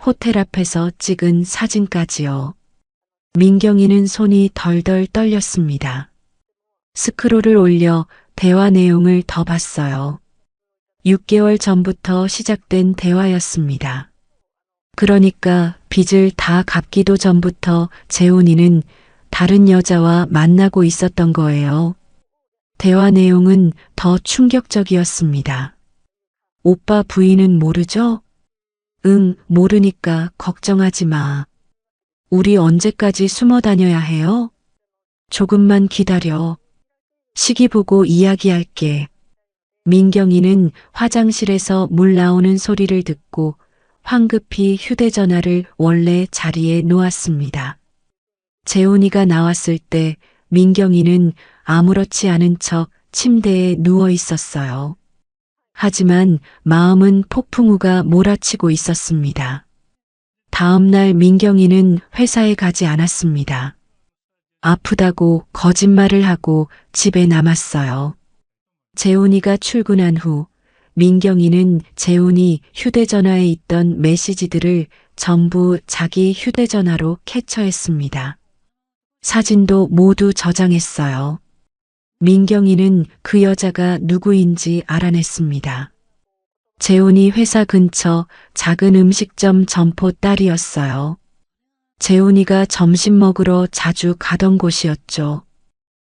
Speaker 2: 호텔 앞에서 찍은 사진까지요. 민경이는 손이 덜덜 떨렸습니다. 스크롤을 올려 대화 내용을 더 봤어요. 6개월 전부터 시작된 대화였습니다. 그러니까 빚을 다 갚기도 전부터 재훈이는 다른 여자와 만나고 있었던 거예요. 대화 내용은 더 충격적이었습니다. 오빠 부인은 모르죠? 응, 모르니까 걱정하지 마. 우리 언제까지 숨어 다녀야 해요? 조금만 기다려. 시기 보고 이야기할게. 민경이는 화장실에서 물 나오는 소리를 듣고 황급히 휴대전화를 원래 자리에 놓았습니다. 재훈이가 나왔을 때 민경이는 아무렇지 않은 척 침대에 누워 있었어요. 하지만 마음은 폭풍우가 몰아치고 있었습니다. 다음 날 민경이는 회사에 가지 않았습니다. 아프다고 거짓말을 하고 집에 남았어요. 재훈이가 출근한 후 민경이는 재훈이 휴대전화에 있던 메시지들을 전부 자기 휴대전화로 캡처했습니다. 사진도 모두 저장했어요. 민경이는 그 여자가 누구인지 알아냈습니다. 재훈이 회사 근처 작은 음식점 점포 딸이었어요. 재훈이가 점심 먹으러 자주 가던 곳이었죠.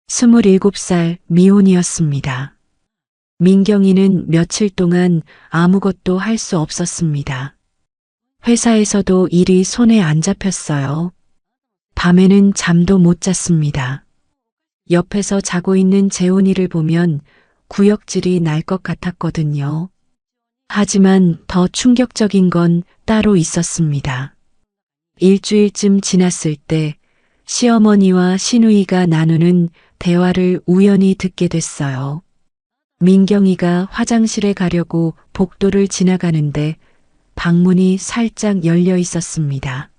Speaker 2: 27살 미혼이었습니다. 민경이는 며칠 동안 아무것도 할 수 없었습니다. 회사에서도 일이 손에 안 잡혔어요. 밤에는 잠도 못 잤습니다. 옆에서 자고 있는 재훈이를 보면 구역질이 날 것 같았거든요. 하지만 더 충격적인 건 따로 있었습니다. 일주일쯤 지났을 때 시어머니와 시누이가 나누는 대화를 우연히 듣게 됐어요. 민경이가 화장실에 가려고 복도를 지나가는데 방문이 살짝 열려 있었습니다.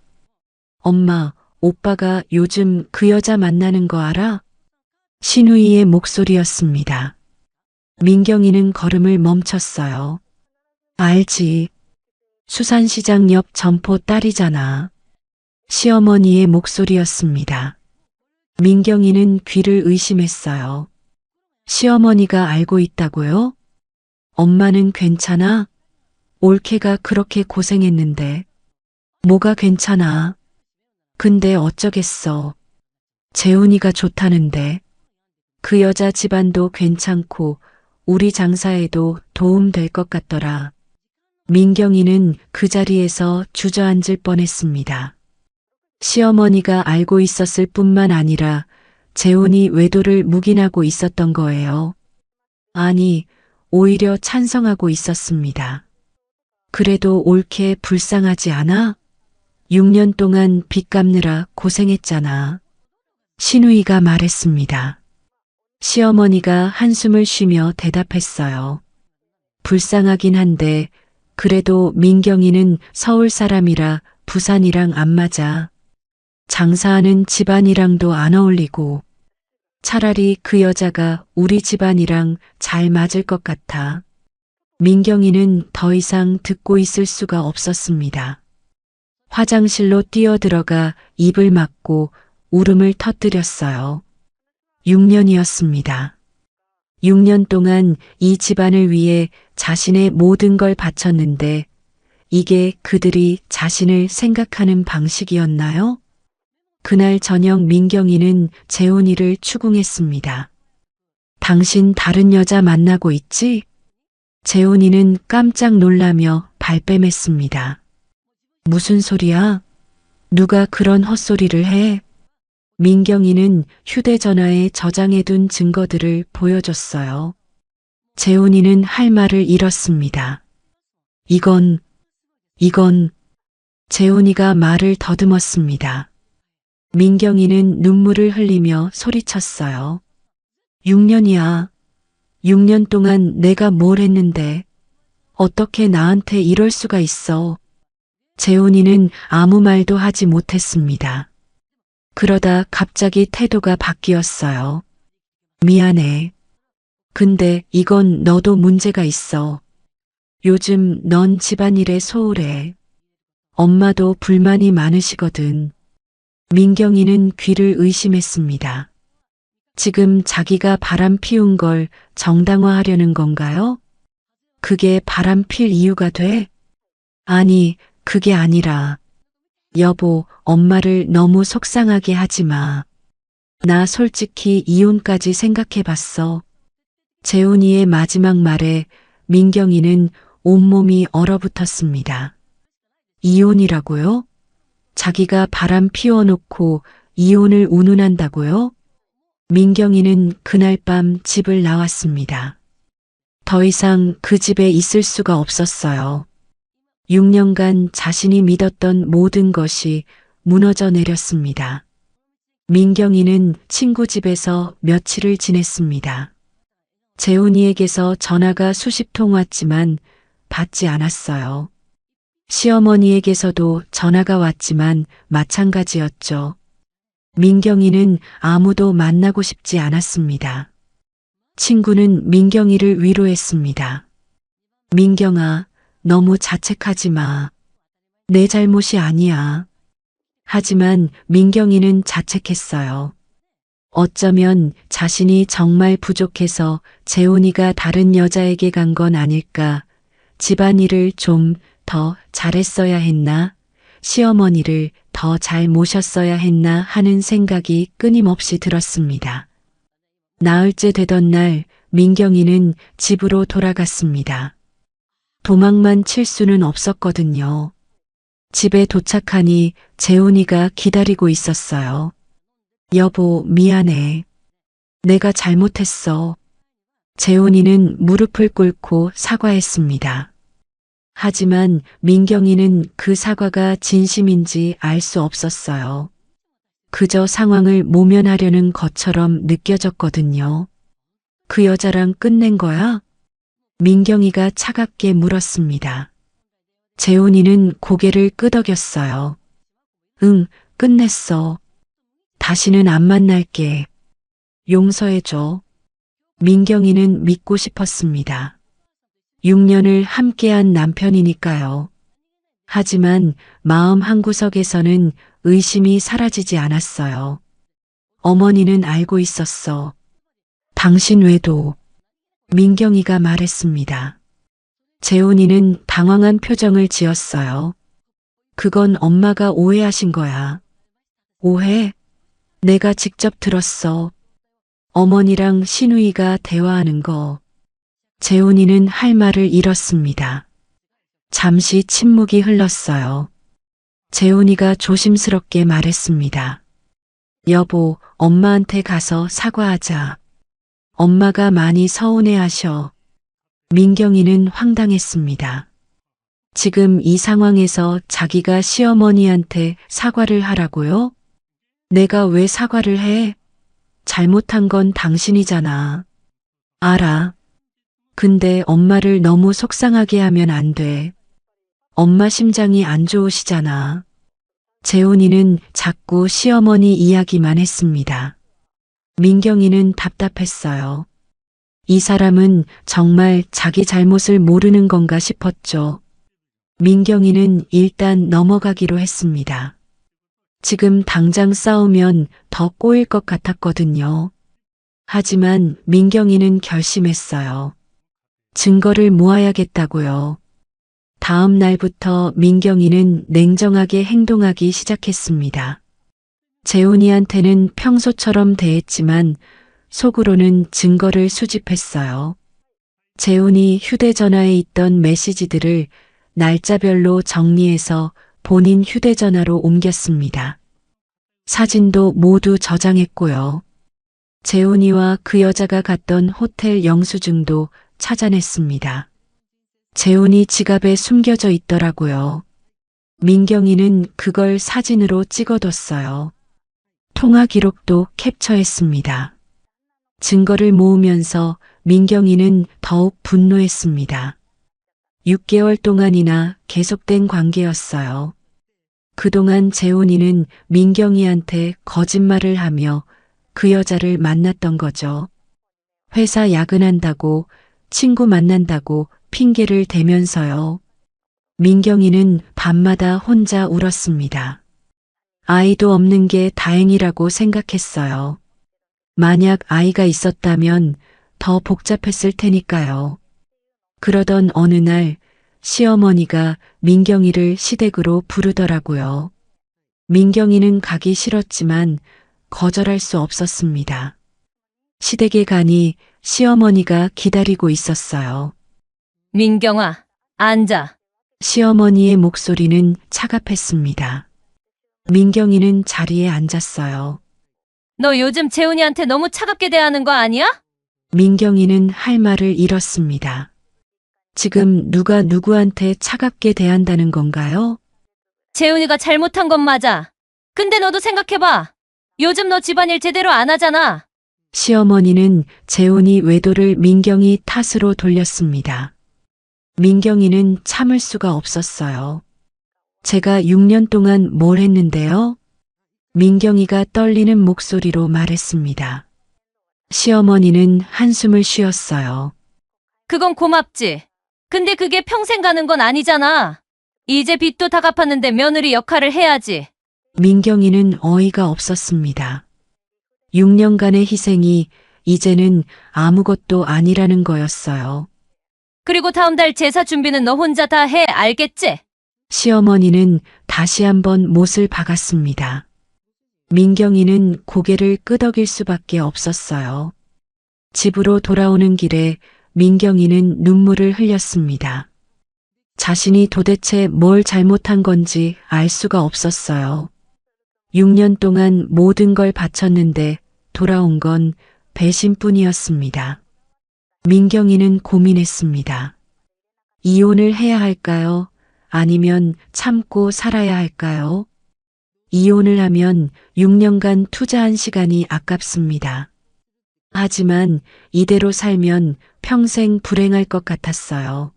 Speaker 2: 엄마, 오빠가 요즘 그 여자 만나는 거 알아? 시누이의 목소리였습니다. 민경이는 걸음을 멈췄어요. 알지. 수산시장 옆 점포 딸이잖아. 시어머니의 목소리였습니다. 민경이는 귀를 의심했어요. 시어머니가 알고 있다고요? 엄마는 괜찮아? 올케가 그렇게 고생했는데. 뭐가 괜찮아? 근데 어쩌겠어. 재훈이가 좋다는데. 그 여자 집안도 괜찮고 우리 장사에도 도움 될 것 같더라. 민경이는 그 자리에서 주저앉을 뻔했습니다. 시어머니가 알고 있었을 뿐만 아니라 재훈이 외도를 묵인하고 있었던 거예요. 아니, 오히려 찬성하고 있었습니다. 그래도 옳게 불쌍하지 않아? 6년 동안 빚 갚느라 고생했잖아. 시누이가 말했습니다. 시어머니가 한숨을 쉬며 대답했어요. 불쌍하긴 한데 그래도 민경이는 서울 사람이라 부산이랑 안 맞아. 장사하는 집안이랑도 안 어울리고. 차라리 그 여자가 우리 집안이랑 잘 맞을 것 같아. 민경이는 더 이상 듣고 있을 수가 없었습니다. 화장실로 뛰어들어가 입을 막고 울음을 터뜨렸어요. 6년이었습니다. 6년 동안 이 집안을 위해 자신의 모든 걸 바쳤는데 이게 그들이 자신을 생각하는 방식이었나요? 그날 저녁 민경이는 재훈이를 추궁했습니다. 당신 다른 여자 만나고 있지? 재훈이는 깜짝 놀라며 발뺌했습니다. 무슨 소리야? 누가 그런 헛소리를 해? 민경이는 휴대전화에 저장해둔 증거들을 보여줬어요. 재훈이는 할 말을 잃었습니다. 이건 재훈이가 말을 더듬었습니다. 민경이는 눈물을 흘리며 소리쳤어요. 6년이야. 6년 동안 내가 뭘 했는데 어떻게 나한테 이럴 수가 있어. 재훈이는 아무 말도 하지 못했습니다. 그러다 갑자기 태도가 바뀌었어요. 미안해. 근데 이건 너도 문제가 있어. 요즘 넌 집안일에 소홀해. 엄마도 불만이 많으시거든. 민경이는 귀를 의심했습니다. 지금 자기가 바람 피운 걸 정당화하려는 건가요? 그게 바람 필 이유가 돼? 아니, 그게 아니라. 여보, 엄마를 너무 속상하게 하지 마. 나 솔직히 이혼까지 생각해 봤어. 재훈이의 마지막 말에 민경이는 온몸이 얼어붙었습니다. 이혼이라고요? 자기가 바람 피워놓고 이혼을 운운한다고요? 민경이는 그날 밤 집을 나왔습니다. 더 이상 그 집에 있을 수가 없었어요. 6년간 자신이 믿었던 모든 것이 무너져 내렸습니다. 민경이는 친구 집에서 며칠을 지냈습니다. 재훈이에게서 전화가 수십 통 왔지만 받지 않았어요. 시어머니에게서도 전화가 왔지만 마찬가지였죠. 민경이는 아무도 만나고 싶지 않았습니다. 친구는 민경이를 위로했습니다. 민경아, 너무 자책하지 마. 내 잘못이 아니야. 하지만 민경이는 자책했어요. 어쩌면 자신이 정말 부족해서 재훈이가 다른 여자에게 간 건 아닐까. 집안일을 좀 더 잘했어야 했나? 시어머니를 더 잘 모셨어야 했나 하는 생각이 끊임없이 들었습니다. 나흘째 되던 날 민경이는 집으로 돌아갔습니다. 도망만 칠 수는 없었거든요. 집에 도착하니 재훈이가 기다리고 있었어요. 여보, 미안해. 내가 잘못했어. 재훈이는 무릎을 꿇고 사과했습니다. 하지만 민경이는 그 사과가 진심인지 알 수 없었어요. 그저 상황을 모면하려는 것처럼 느껴졌거든요. 그 여자랑 끝낸 거야? 민경이가 차갑게 물었습니다. 재훈이는 고개를 끄덕였어요. 응, 끝냈어. 다시는 안 만날게. 용서해줘. 민경이는 믿고 싶었습니다. 6년을 함께한 남편이니까요. 하지만 마음 한구석에서는 의심이 사라지지 않았어요. 어머니는 알고 있었어. 당신 외도. 민경이가 말했습니다. 재훈이는 당황한 표정을 지었어요. 그건 엄마가 오해하신 거야. 오해? 내가 직접 들었어. 어머니랑 신우이가 대화하는 거. 재훈이는 할 말을 잃었습니다. 잠시 침묵이 흘렀어요. 재훈이가 조심스럽게 말했습니다. 여보, 엄마한테 가서 사과하자. 엄마가 많이 서운해하셔. 민경이는 황당했습니다. 지금 이 상황에서 자기가 시어머니한테 사과를 하라고요? 내가 왜 사과를 해? 잘못한 건 당신이잖아. 알아. 근데 엄마를 너무 속상하게 하면 안 돼. 엄마 심장이 안 좋으시잖아. 재훈이는 자꾸 시어머니 이야기만 했습니다. 민경이는 답답했어요. 이 사람은 정말 자기 잘못을 모르는 건가 싶었죠. 민경이는 일단 넘어가기로 했습니다. 지금 당장 싸우면 더 꼬일 것 같았거든요. 하지만 민경이는 결심했어요. 증거를 모아야겠다고요. 다음 날부터 민경이는 냉정하게 행동하기 시작했습니다. 재훈이한테는 평소처럼 대했지만 속으로는 증거를 수집했어요. 재훈이 휴대전화에 있던 메시지들을 날짜별로 정리해서 본인 휴대전화로 옮겼습니다. 사진도 모두 저장했고요. 재훈이와 그 여자가 갔던 호텔 영수증도 찾아냈습니다. 재훈이 지갑에 숨겨져 있더라고요. 민경이는 그걸 사진으로 찍어뒀어요. 통화 기록도 캡처했습니다. 증거를 모으면서 민경이는 더욱 분노했습니다. 6개월 동안이나 계속된 관계였어요. 그동안 재훈이는 민경이한테 거짓말을 하며 그 여자를 만났던 거죠. 회사 야근한다고, 친구 만난다고 핑계를 대면서요. 민경이는 밤마다 혼자 울었습니다. 아이도 없는 게 다행이라고 생각했어요. 만약 아이가 있었다면 더 복잡했을 테니까요. 그러던 어느 날 시어머니가 민경이를 시댁으로 부르더라고요. 민경이는 가기 싫었지만 거절할 수 없었습니다. 시댁에 가니 시어머니가 기다리고 있었어요.
Speaker 1: 민경아, 앉아.
Speaker 2: 시어머니의 목소리는 차갑했습니다. 민경이는 자리에 앉았어요.
Speaker 1: 너 요즘 재훈이한테 너무 차갑게 대하는 거 아니야?
Speaker 2: 민경이는 할 말을 잃었습니다. 지금 누가 누구한테 차갑게 대한다는 건가요?
Speaker 1: 재훈이가 잘못한 건 맞아. 근데 너도 생각해봐. 요즘 너 집안일 제대로 안 하잖아.
Speaker 2: 시어머니는 재훈이 외도를 민경이 탓으로 돌렸습니다. 민경이는 참을 수가 없었어요. 제가 6년 동안 뭘 했는데요? 민경이가 떨리는 목소리로 말했습니다. 시어머니는 한숨을 쉬었어요.
Speaker 1: 그건 고맙지. 근데 그게 평생 가는 건 아니잖아. 이제 빚도 다 갚았는데 며느리 역할을 해야지.
Speaker 2: 민경이는 어이가 없었습니다. 6년간의 희생이 이제는 아무것도 아니라는 거였어요.
Speaker 1: 그리고 다음 달 제사 준비는 너 혼자 다 해, 알겠지?
Speaker 2: 시어머니는 다시 한번 못을 박았습니다. 민경이는 고개를 끄덕일 수밖에 없었어요. 집으로 돌아오는 길에 민경이는 눈물을 흘렸습니다. 자신이 도대체 뭘 잘못한 건지 알 수가 없었어요. 6년 동안 모든 걸 바쳤는데 돌아온 건 배신뿐이었습니다. 민경이는 고민했습니다. 이혼을 해야 할까요? 아니면 참고 살아야 할까요? 이혼을 하면 6년간 투자한 시간이 아깝습니다. 하지만 이대로 살면 평생 불행할 것 같았어요.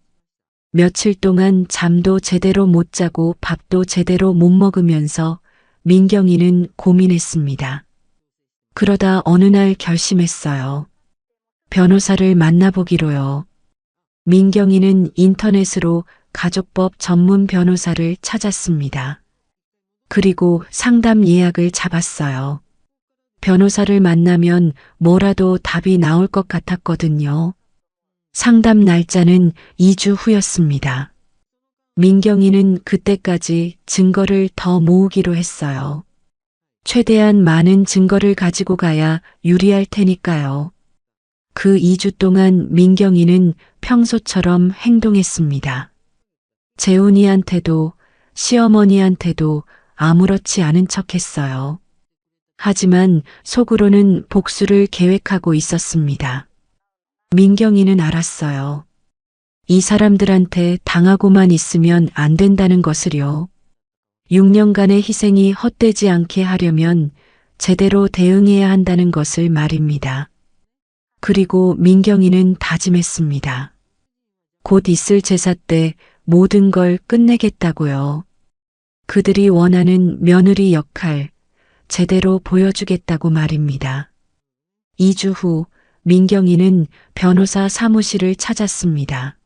Speaker 2: 며칠 동안 잠도 제대로 못 자고 밥도 제대로 못 먹으면서 민경이는 고민했습니다. 그러다 어느 날 결심했어요. 변호사를 만나보기로요. 민경이는 인터넷으로 가족법 전문 변호사를 찾았습니다. 그리고 상담 예약을 잡았어요. 변호사를 만나면 뭐라도 답이 나올 것 같았거든요. 상담 날짜는 2주 후였습니다. 민경이는 그때까지 증거를 더 모으기로 했어요. 최대한 많은 증거를 가지고 가야 유리할 테니까요. 그 2주 동안 민경이는 평소처럼 행동했습니다. 재훈이한테도 시어머니한테도 아무렇지 않은 척했어요. 하지만 속으로는 복수를 계획하고 있었습니다. 민경이는 알았어요. 이 사람들한테 당하고만 있으면 안 된다는 것을요. 6년간의 희생이 헛되지 않게 하려면 제대로 대응해야 한다는 것을 말입니다. 그리고 민경이는 다짐했습니다. 곧 있을 제사 때 모든 걸 끝내겠다고요. 그들이 원하는 며느리 역할 제대로 보여주겠다고 말입니다. 2주 후 민경이는 변호사 사무실을 찾았습니다.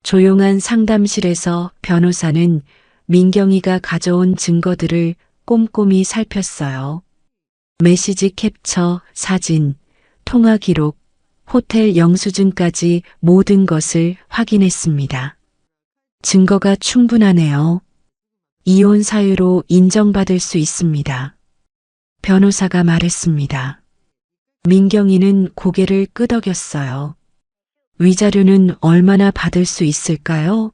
Speaker 2: 조용한 상담실에서 변호사는 민경이가 가져온 증거들을 꼼꼼히 살폈어요. 메시지 캡처, 사진, 통화 기록, 호텔 영수증까지 모든 것을 확인했습니다. 증거가 충분하네요. 이혼 사유로 인정받을 수 있습니다. 변호사가 말했습니다. 민경이는 고개를 끄덕였어요. 위자료는 얼마나 받을 수 있을까요?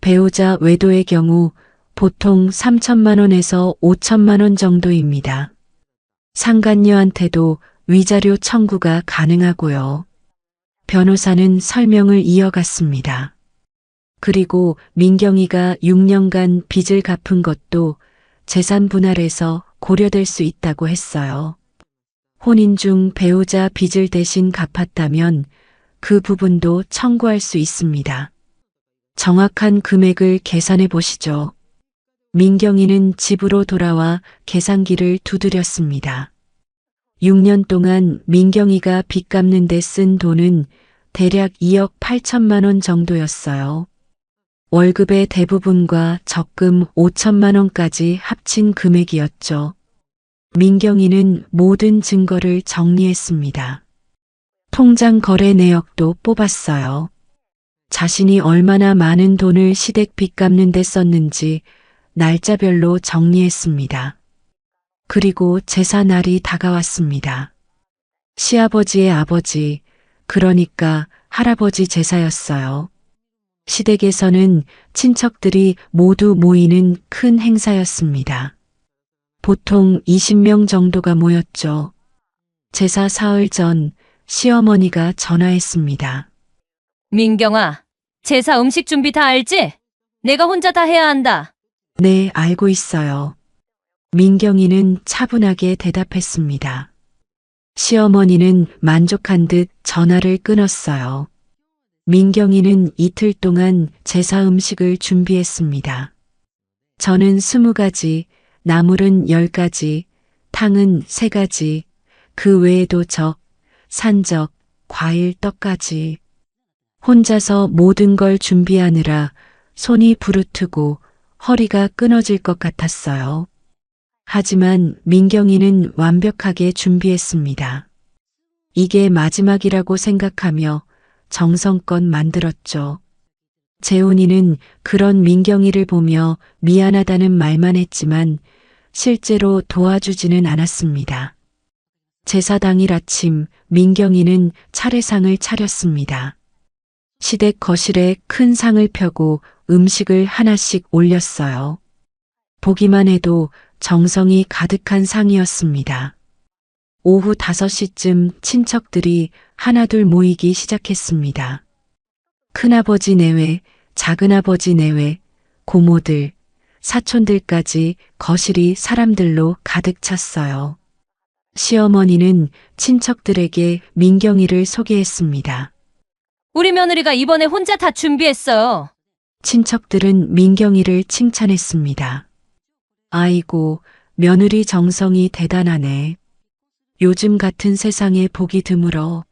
Speaker 2: 배우자 외도의 경우 보통 3천만 원에서 5천만 원 정도입니다. 상간녀한테도 위자료 청구가 가능하고요. 변호사는 설명을 이어갔습니다. 그리고 민경이가 6년간 빚을 갚은 것도 재산 분할에서 고려될 수 있다고 했어요. 혼인 중 배우자 빚을 대신 갚았다면 그 부분도 청구할 수 있습니다. 정확한 금액을 계산해 보시죠. 민경이는 집으로 돌아와 계산기를 두드렸습니다. 6년 동안 민경이가 빚 갚는 데 쓴 돈은 대략 2억 8천만 원 정도였어요. 월급의 대부분과 적금 5천만 원까지 합친 금액이었죠. 민경이는 모든 증거를 정리했습니다. 통장 거래 내역도 뽑았어요. 자신이 얼마나 많은 돈을 시댁 빚 갚는 데 썼는지 날짜별로 정리했습니다. 그리고 제사 날이 다가왔습니다. 시아버지의 아버지, 그러니까 할아버지 제사였어요. 시댁에서는 친척들이 모두 모이는 큰 행사였습니다. 보통 20명 정도가 모였죠. 제사 사흘 전 시어머니가 전화했습니다.
Speaker 1: 민경아, 제사 음식 준비 다 알지? 내가 혼자 다 해야 한다.
Speaker 2: 네, 알고 있어요. 민경이는 차분하게 대답했습니다. 시어머니는 만족한 듯 전화를 끊었어요. 민경이는 이틀 동안 제사 음식을 준비했습니다. 저는 20가지, 나물은 10가지, 탕은 3가지, 그 외에도 적, 산적, 과일, 떡까지. 혼자서 모든 걸 준비하느라 손이 부르트고 허리가 끊어질 것 같았어요. 하지만 민경이는 완벽하게 준비했습니다. 이게 마지막이라고 생각하며 정성껏 만들었죠. 재훈이는 그런 민경이를 보며 미안하다는 말만 했지만 실제로 도와주지는 않았습니다. 제사 당일 아침 민경이는 차례상을 차렸습니다. 시댁 거실에 큰 상을 펴고 음식을 하나씩 올렸어요. 보기만 해도 정성이 가득한 상이었습니다. 오후 5시쯤 친척들이 하나둘 모이기 시작했습니다. 큰아버지 내외, 작은아버지 내외, 고모들, 사촌들까지 거실이 사람들로 가득 찼어요. 시어머니는 친척들에게 민경이를 소개했습니다.
Speaker 1: 우리 며느리가 이번에 혼자 다 준비했어요.
Speaker 2: 친척들은 민경이를 칭찬했습니다. 아이고, 며느리 정성이 대단하네. 요즘 같은 세상에 보기 드물어.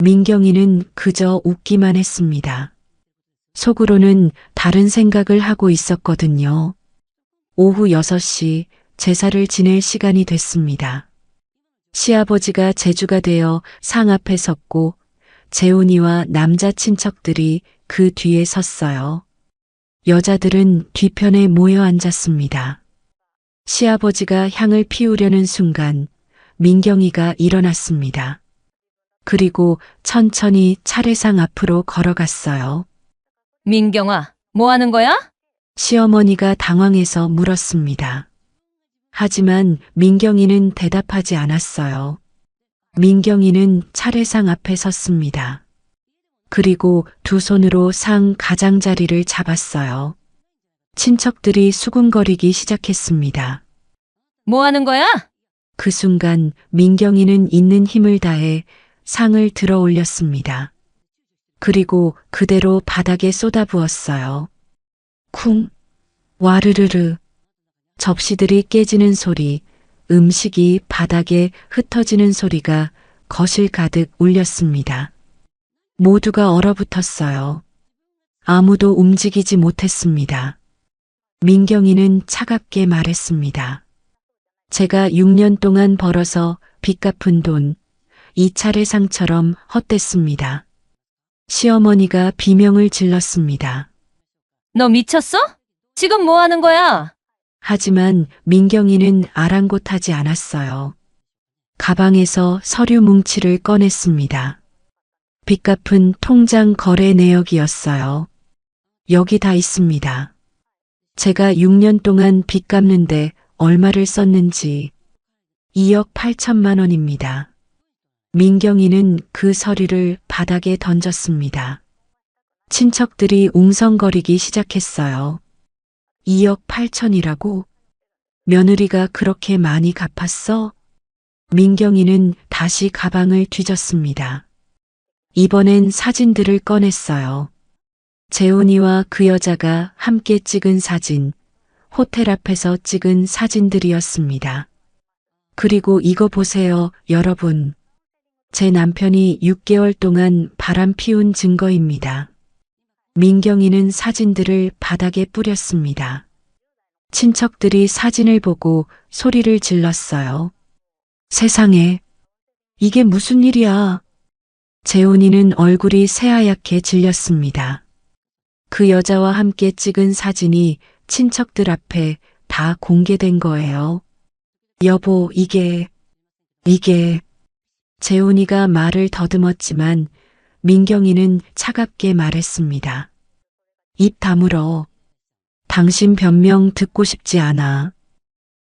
Speaker 2: 민경이는 그저 웃기만 했습니다. 속으로는 다른 생각을 하고 있었거든요. 오후 6시 제사를 지낼 시간이 됐습니다. 시아버지가 제주가 되어 상 앞에 섰고 재훈이와 남자 친척들이 그 뒤에 섰어요. 여자들은 뒤편에 모여 앉았습니다. 시아버지가 향을 피우려는 순간 민경이가 일어났습니다. 그리고 천천히 차례상 앞으로 걸어갔어요.
Speaker 1: 민경아, 뭐 하는 거야?
Speaker 2: 시어머니가 당황해서 물었습니다. 하지만 민경이는 대답하지 않았어요. 민경이는 차례상 앞에 섰습니다. 그리고 두 손으로 상 가장자리를 잡았어요. 친척들이 수군거리기 시작했습니다.
Speaker 1: 뭐 하는 거야?
Speaker 2: 그 순간 민경이는 있는 힘을 다해 상을 들어 올렸습니다. 그리고 그대로 바닥에 쏟아부었어요. 쿵, 와르르르. 접시들이 깨지는 소리, 음식이 바닥에 흩어지는 소리가 거실 가득 울렸습니다. 모두가 얼어붙었어요. 아무도 움직이지 못했습니다. 민경이는 차갑게 말했습니다. 제가 6년 동안 벌어서 빚 갚은 돈, 이 차례상처럼 헛됐습니다. 시어머니가 비명을 질렀습니다.
Speaker 1: 너 미쳤어? 지금 뭐 하는 거야?
Speaker 2: 하지만 민경이는 아랑곳하지 않았어요. 가방에서 서류 뭉치를 꺼냈습니다. 빚 갚은 통장 거래 내역이었어요. 여기 다 있습니다. 제가 6년 동안 빚 갚는데 얼마를 썼는지 2억 8천만 원입니다. 민경이는 그 서류를 바닥에 던졌습니다. 친척들이 웅성거리기 시작했어요. 2억 8천이라고? 며느리가 그렇게 많이 갚았어? 민경이는 다시 가방을 뒤졌습니다. 이번엔 사진들을 꺼냈어요. 재훈이와 그 여자가 함께 찍은 사진, 호텔 앞에서 찍은 사진들이었습니다. 그리고 이거 보세요, 여러분. 제 남편이 6개월 동안 바람 피운 증거입니다. 민경이는 사진들을 바닥에 뿌렸습니다. 친척들이 사진을 보고 소리를 질렀어요. 세상에, 이게 무슨 일이야? 재훈이는 얼굴이 새하얗게 질렸습니다. 그 여자와 함께 찍은 사진이 친척들 앞에 다 공개된 거예요. 여보, 이게... 재훈이가 말을 더듬었지만 민경이는 차갑게 말했습니다. 입 다물어. 당신 변명 듣고 싶지 않아.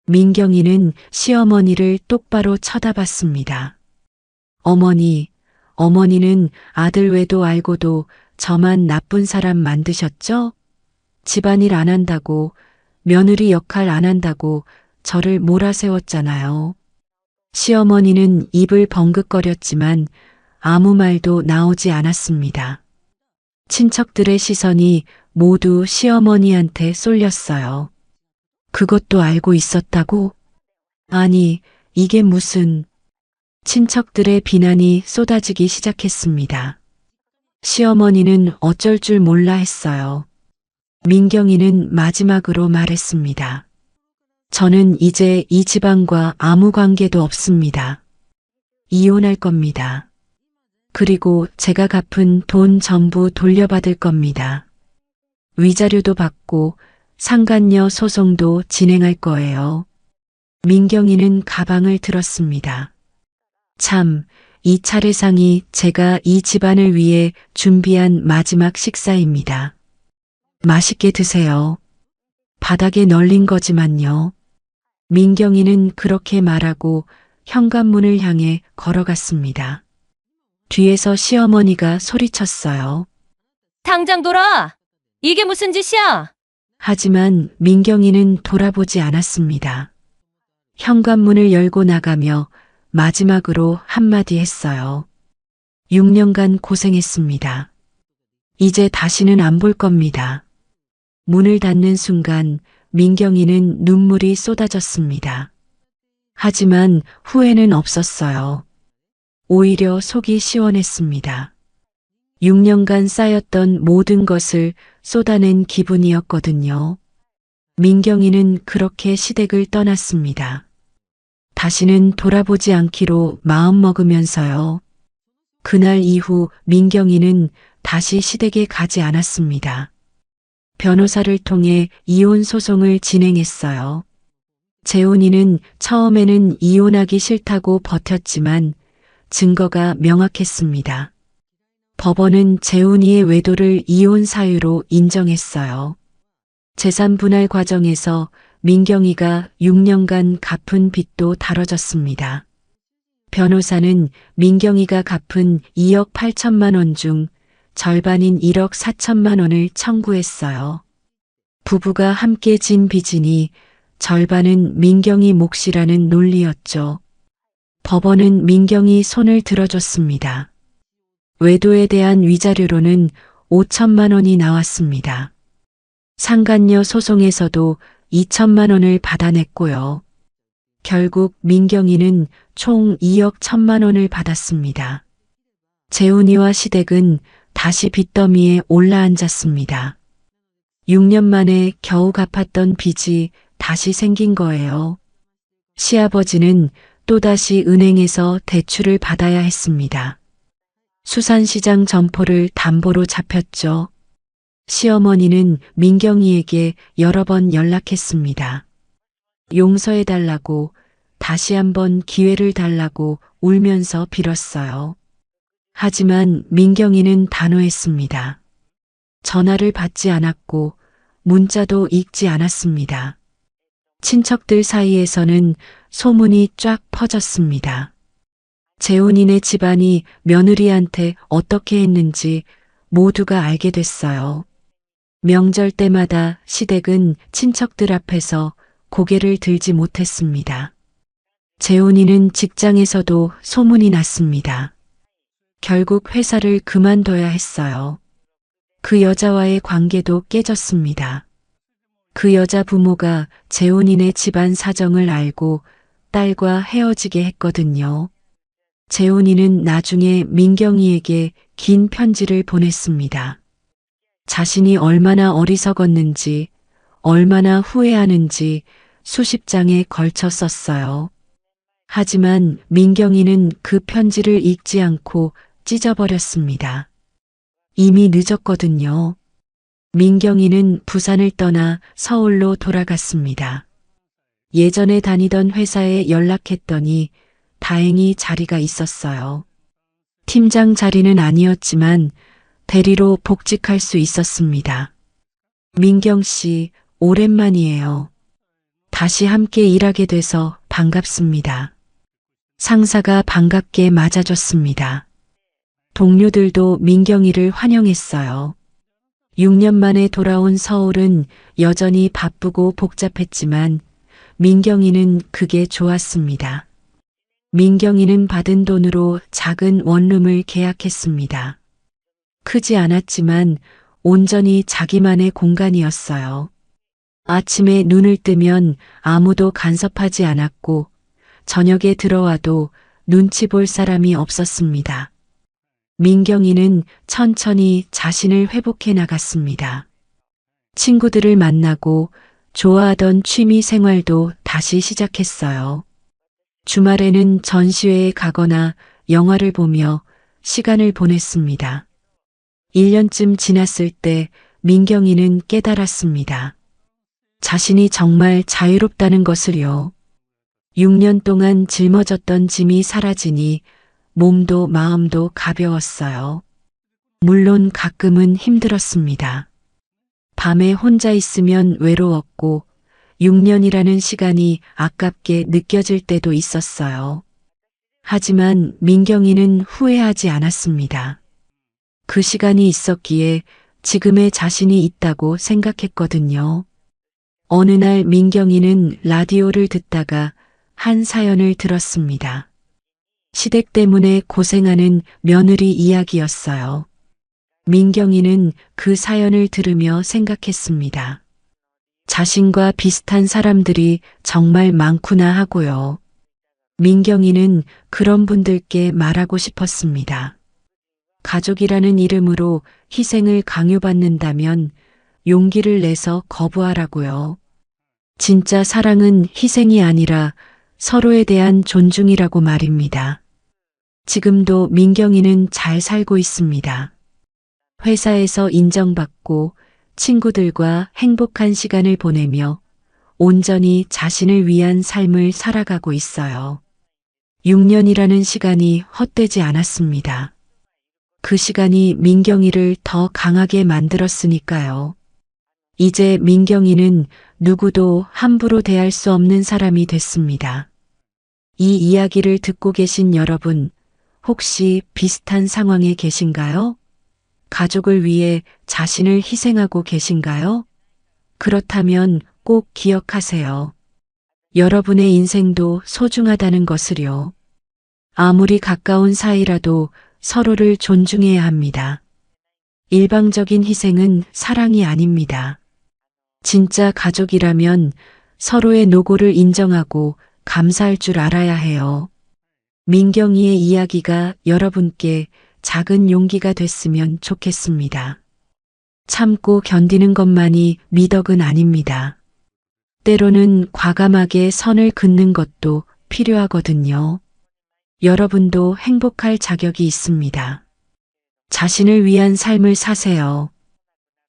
Speaker 2: 민경이는 시어머니를 똑바로 쳐다봤습니다. 어머니는 아들 외도 알고도 저만 나쁜 사람 만드셨죠? 집안일 안 한다고, 며느리 역할 안 한다고 저를 몰아세웠잖아요. 시어머니는 입을 벙긋거렸지만 아무 말도 나오지 않았습니다. 친척들의 시선이 모두 시어머니한테 쏠렸어요. 그것도 알고 있었다고? 아니, 이게 무슨... 친척들의 비난이 쏟아지기 시작했습니다. 시어머니는 어쩔 줄 몰라 했어요. 민경이는 마지막으로 말했습니다. 저는 이제 이 집안과 아무 관계도 없습니다. 이혼할 겁니다. 그리고 제가 갚은 돈 전부 돌려받을 겁니다. 위자료도 받고 상간녀 소송도 진행할 거예요. 민경이는 가방을 들었습니다. 참, 이 차례상이 제가 이 집안을 위해 준비한 마지막 식사입니다. 맛있게 드세요. 바닥에 널린 거지만요. 민경이는 그렇게 말하고 현관문을 향해 걸어갔습니다. 뒤에서 시어머니가 소리쳤어요.
Speaker 1: 당장 돌아! 이게 무슨 짓이야?
Speaker 2: 하지만 민경이는 돌아보지 않았습니다. 현관문을 열고 나가며 마지막으로 한마디 했어요. 6년간 고생했습니다. 이제 다시는 안 볼 겁니다. 문을 닫는 순간 민경이는 눈물이 쏟아졌습니다. 하지만 후회는 없었어요. 오히려 속이 시원했습니다. 6년간 쌓였던 모든 것을 쏟아낸 기분이었거든요. 민경이는 그렇게 시댁을 떠났습니다. 다시는 돌아보지 않기로 마음먹으면서요. 그날 이후 민경이는 다시 시댁에 가지 않았습니다. 변호사를 통해 이혼 소송을 진행했어요. 재훈이는 처음에는 이혼하기 싫다고 버텼지만 증거가 명확했습니다. 법원은 재훈이의 외도를 이혼 사유로 인정했어요. 재산 분할 과정에서 민경이가 6년간 갚은 빚도 다뤄졌습니다. 변호사는 민경이가 갚은 2억 8천만 원 중 절반인 1억 4천만 원을 청구했어요. 부부가 함께 진 빚이니 절반은 민경이 몫이라는 논리였죠. 법원은 민경이 손을 들어줬습니다. 외도에 대한 위자료로는 5천만 원이 나왔습니다. 상간녀 소송에서도 2천만 원을 받아냈고요. 결국 민경이는 총 2억 1천만 원을 받았습니다. 재훈이와 시댁은 다시 빚더미에 올라앉았습니다. 6년 만에 겨우 갚았던 빚이 다시 생긴 거예요. 시아버지는 또다시 은행에서 대출을 받아야 했습니다. 수산시장 점포를 담보로 잡혔죠. 시어머니는 민경이에게 여러 번 연락했습니다. 용서해달라고, 다시 한번 기회를 달라고 울면서 빌었어요. 하지만 민경이는 단호했습니다. 전화를 받지 않았고 문자도 읽지 않았습니다. 친척들 사이에서는 소문이 쫙 퍼졌습니다. 재훈이네 집안이 며느리한테 어떻게 했는지 모두가 알게 됐어요. 명절 때마다 시댁은 친척들 앞에서 고개를 들지 못했습니다. 재훈이는 직장에서도 소문이 났습니다. 결국 회사를 그만둬야 했어요. 그 여자와의 관계도 깨졌습니다. 그 여자 부모가 재훈이네 집안 사정을 알고 딸과 헤어지게 했거든요. 재훈이는 나중에 민경이에게 긴 편지를 보냈습니다. 자신이 얼마나 어리석었는지, 얼마나 후회하는지 수십 장에 걸쳐 썼어요. 하지만 민경이는 그 편지를 읽지 않고 찢어버렸습니다. 이미 늦었거든요. 민경이는 부산을 떠나 서울로 돌아갔습니다. 예전에 다니던 회사에 연락했더니 다행히 자리가 있었어요. 팀장 자리는 아니었지만 대리로 복직할 수 있었습니다. 민경 씨, 오랜만이에요. 다시 함께 일하게 돼서 반갑습니다. 상사가 반갑게 맞아줬습니다. 동료들도 민경이를 환영했어요. 6년 만에 돌아온 서울은 여전히 바쁘고 복잡했지만 민경이는 그게 좋았습니다. 민경이는 받은 돈으로 작은 원룸을 계약했습니다. 크지 않았지만 온전히 자기만의 공간이었어요. 아침에 눈을 뜨면 아무도 간섭하지 않았고 저녁에 들어와도 눈치 볼 사람이 없었습니다. 민경이는 천천히 자신을 회복해 나갔습니다. 친구들을 만나고 좋아하던 취미 생활도 다시 시작했어요. 주말에는 전시회에 가거나 영화를 보며 시간을 보냈습니다. 1년쯤 지났을 때 민경이는 깨달았습니다. 자신이 정말 자유롭다는 것을요. 6년 동안 짊어졌던 짐이 사라지니 몸도 마음도 가벼웠어요. 물론 가끔은 힘들었습니다. 밤에 혼자 있으면 외로웠고 6년이라는 시간이 아깝게 느껴질 때도 있었어요. 하지만 민경이는 후회하지 않았습니다. 그 시간이 있었기에 지금의 자신이 있다고 생각했거든요. 어느 날 민경이는 라디오를 듣다가 한 사연을 들었습니다. 시댁 때문에 고생하는 며느리 이야기였어요. 민경이는 그 사연을 들으며 생각했습니다. 자신과 비슷한 사람들이 정말 많구나 하고요. 민경이는 그런 분들께 말하고 싶었습니다. 가족이라는 이름으로 희생을 강요받는다면 용기를 내서 거부하라고요. 진짜 사랑은 희생이 아니라 서로에 대한 존중이라고 말입니다. 지금도 민경이는 잘 살고 있습니다. 회사에서 인정받고 친구들과 행복한 시간을 보내며 온전히 자신을 위한 삶을 살아가고 있어요. 6년이라는 시간이 헛되지 않았습니다. 그 시간이 민경이를 더 강하게 만들었으니까요. 이제 민경이는 누구도 함부로 대할 수 없는 사람이 됐습니다. 이 이야기를 듣고 계신 여러분, 혹시 비슷한 상황에 계신가요? 가족을 위해 자신을 희생하고 계신가요? 그렇다면 꼭 기억하세요. 여러분의 인생도 소중하다는 것을요. 아무리 가까운 사이라도 서로를 존중해야 합니다. 일방적인 희생은 사랑이 아닙니다. 진짜 가족이라면 서로의 노고를 인정하고 감사할 줄 알아야 해요. 민경이의 이야기가 여러분께 작은 용기가 됐으면 좋겠습니다. 참고 견디는 것만이 미덕은 아닙니다. 때로는 과감하게 선을 긋는 것도 필요하거든요. 여러분도 행복할 자격이 있습니다. 자신을 위한 삶을 사세요.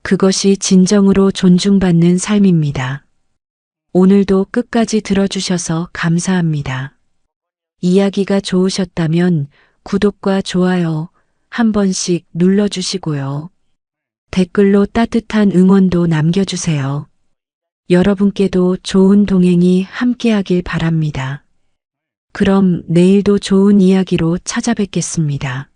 Speaker 2: 그것이 진정으로 존중받는 삶입니다. 오늘도 끝까지 들어주셔서 감사합니다. 이야기가 좋으셨다면 구독과 좋아요 한 번씩 눌러주시고요. 댓글로 따뜻한 응원도 남겨주세요. 여러분께도 좋은 동행이 함께하길 바랍니다. 그럼 내일도 좋은 이야기로 찾아뵙겠습니다.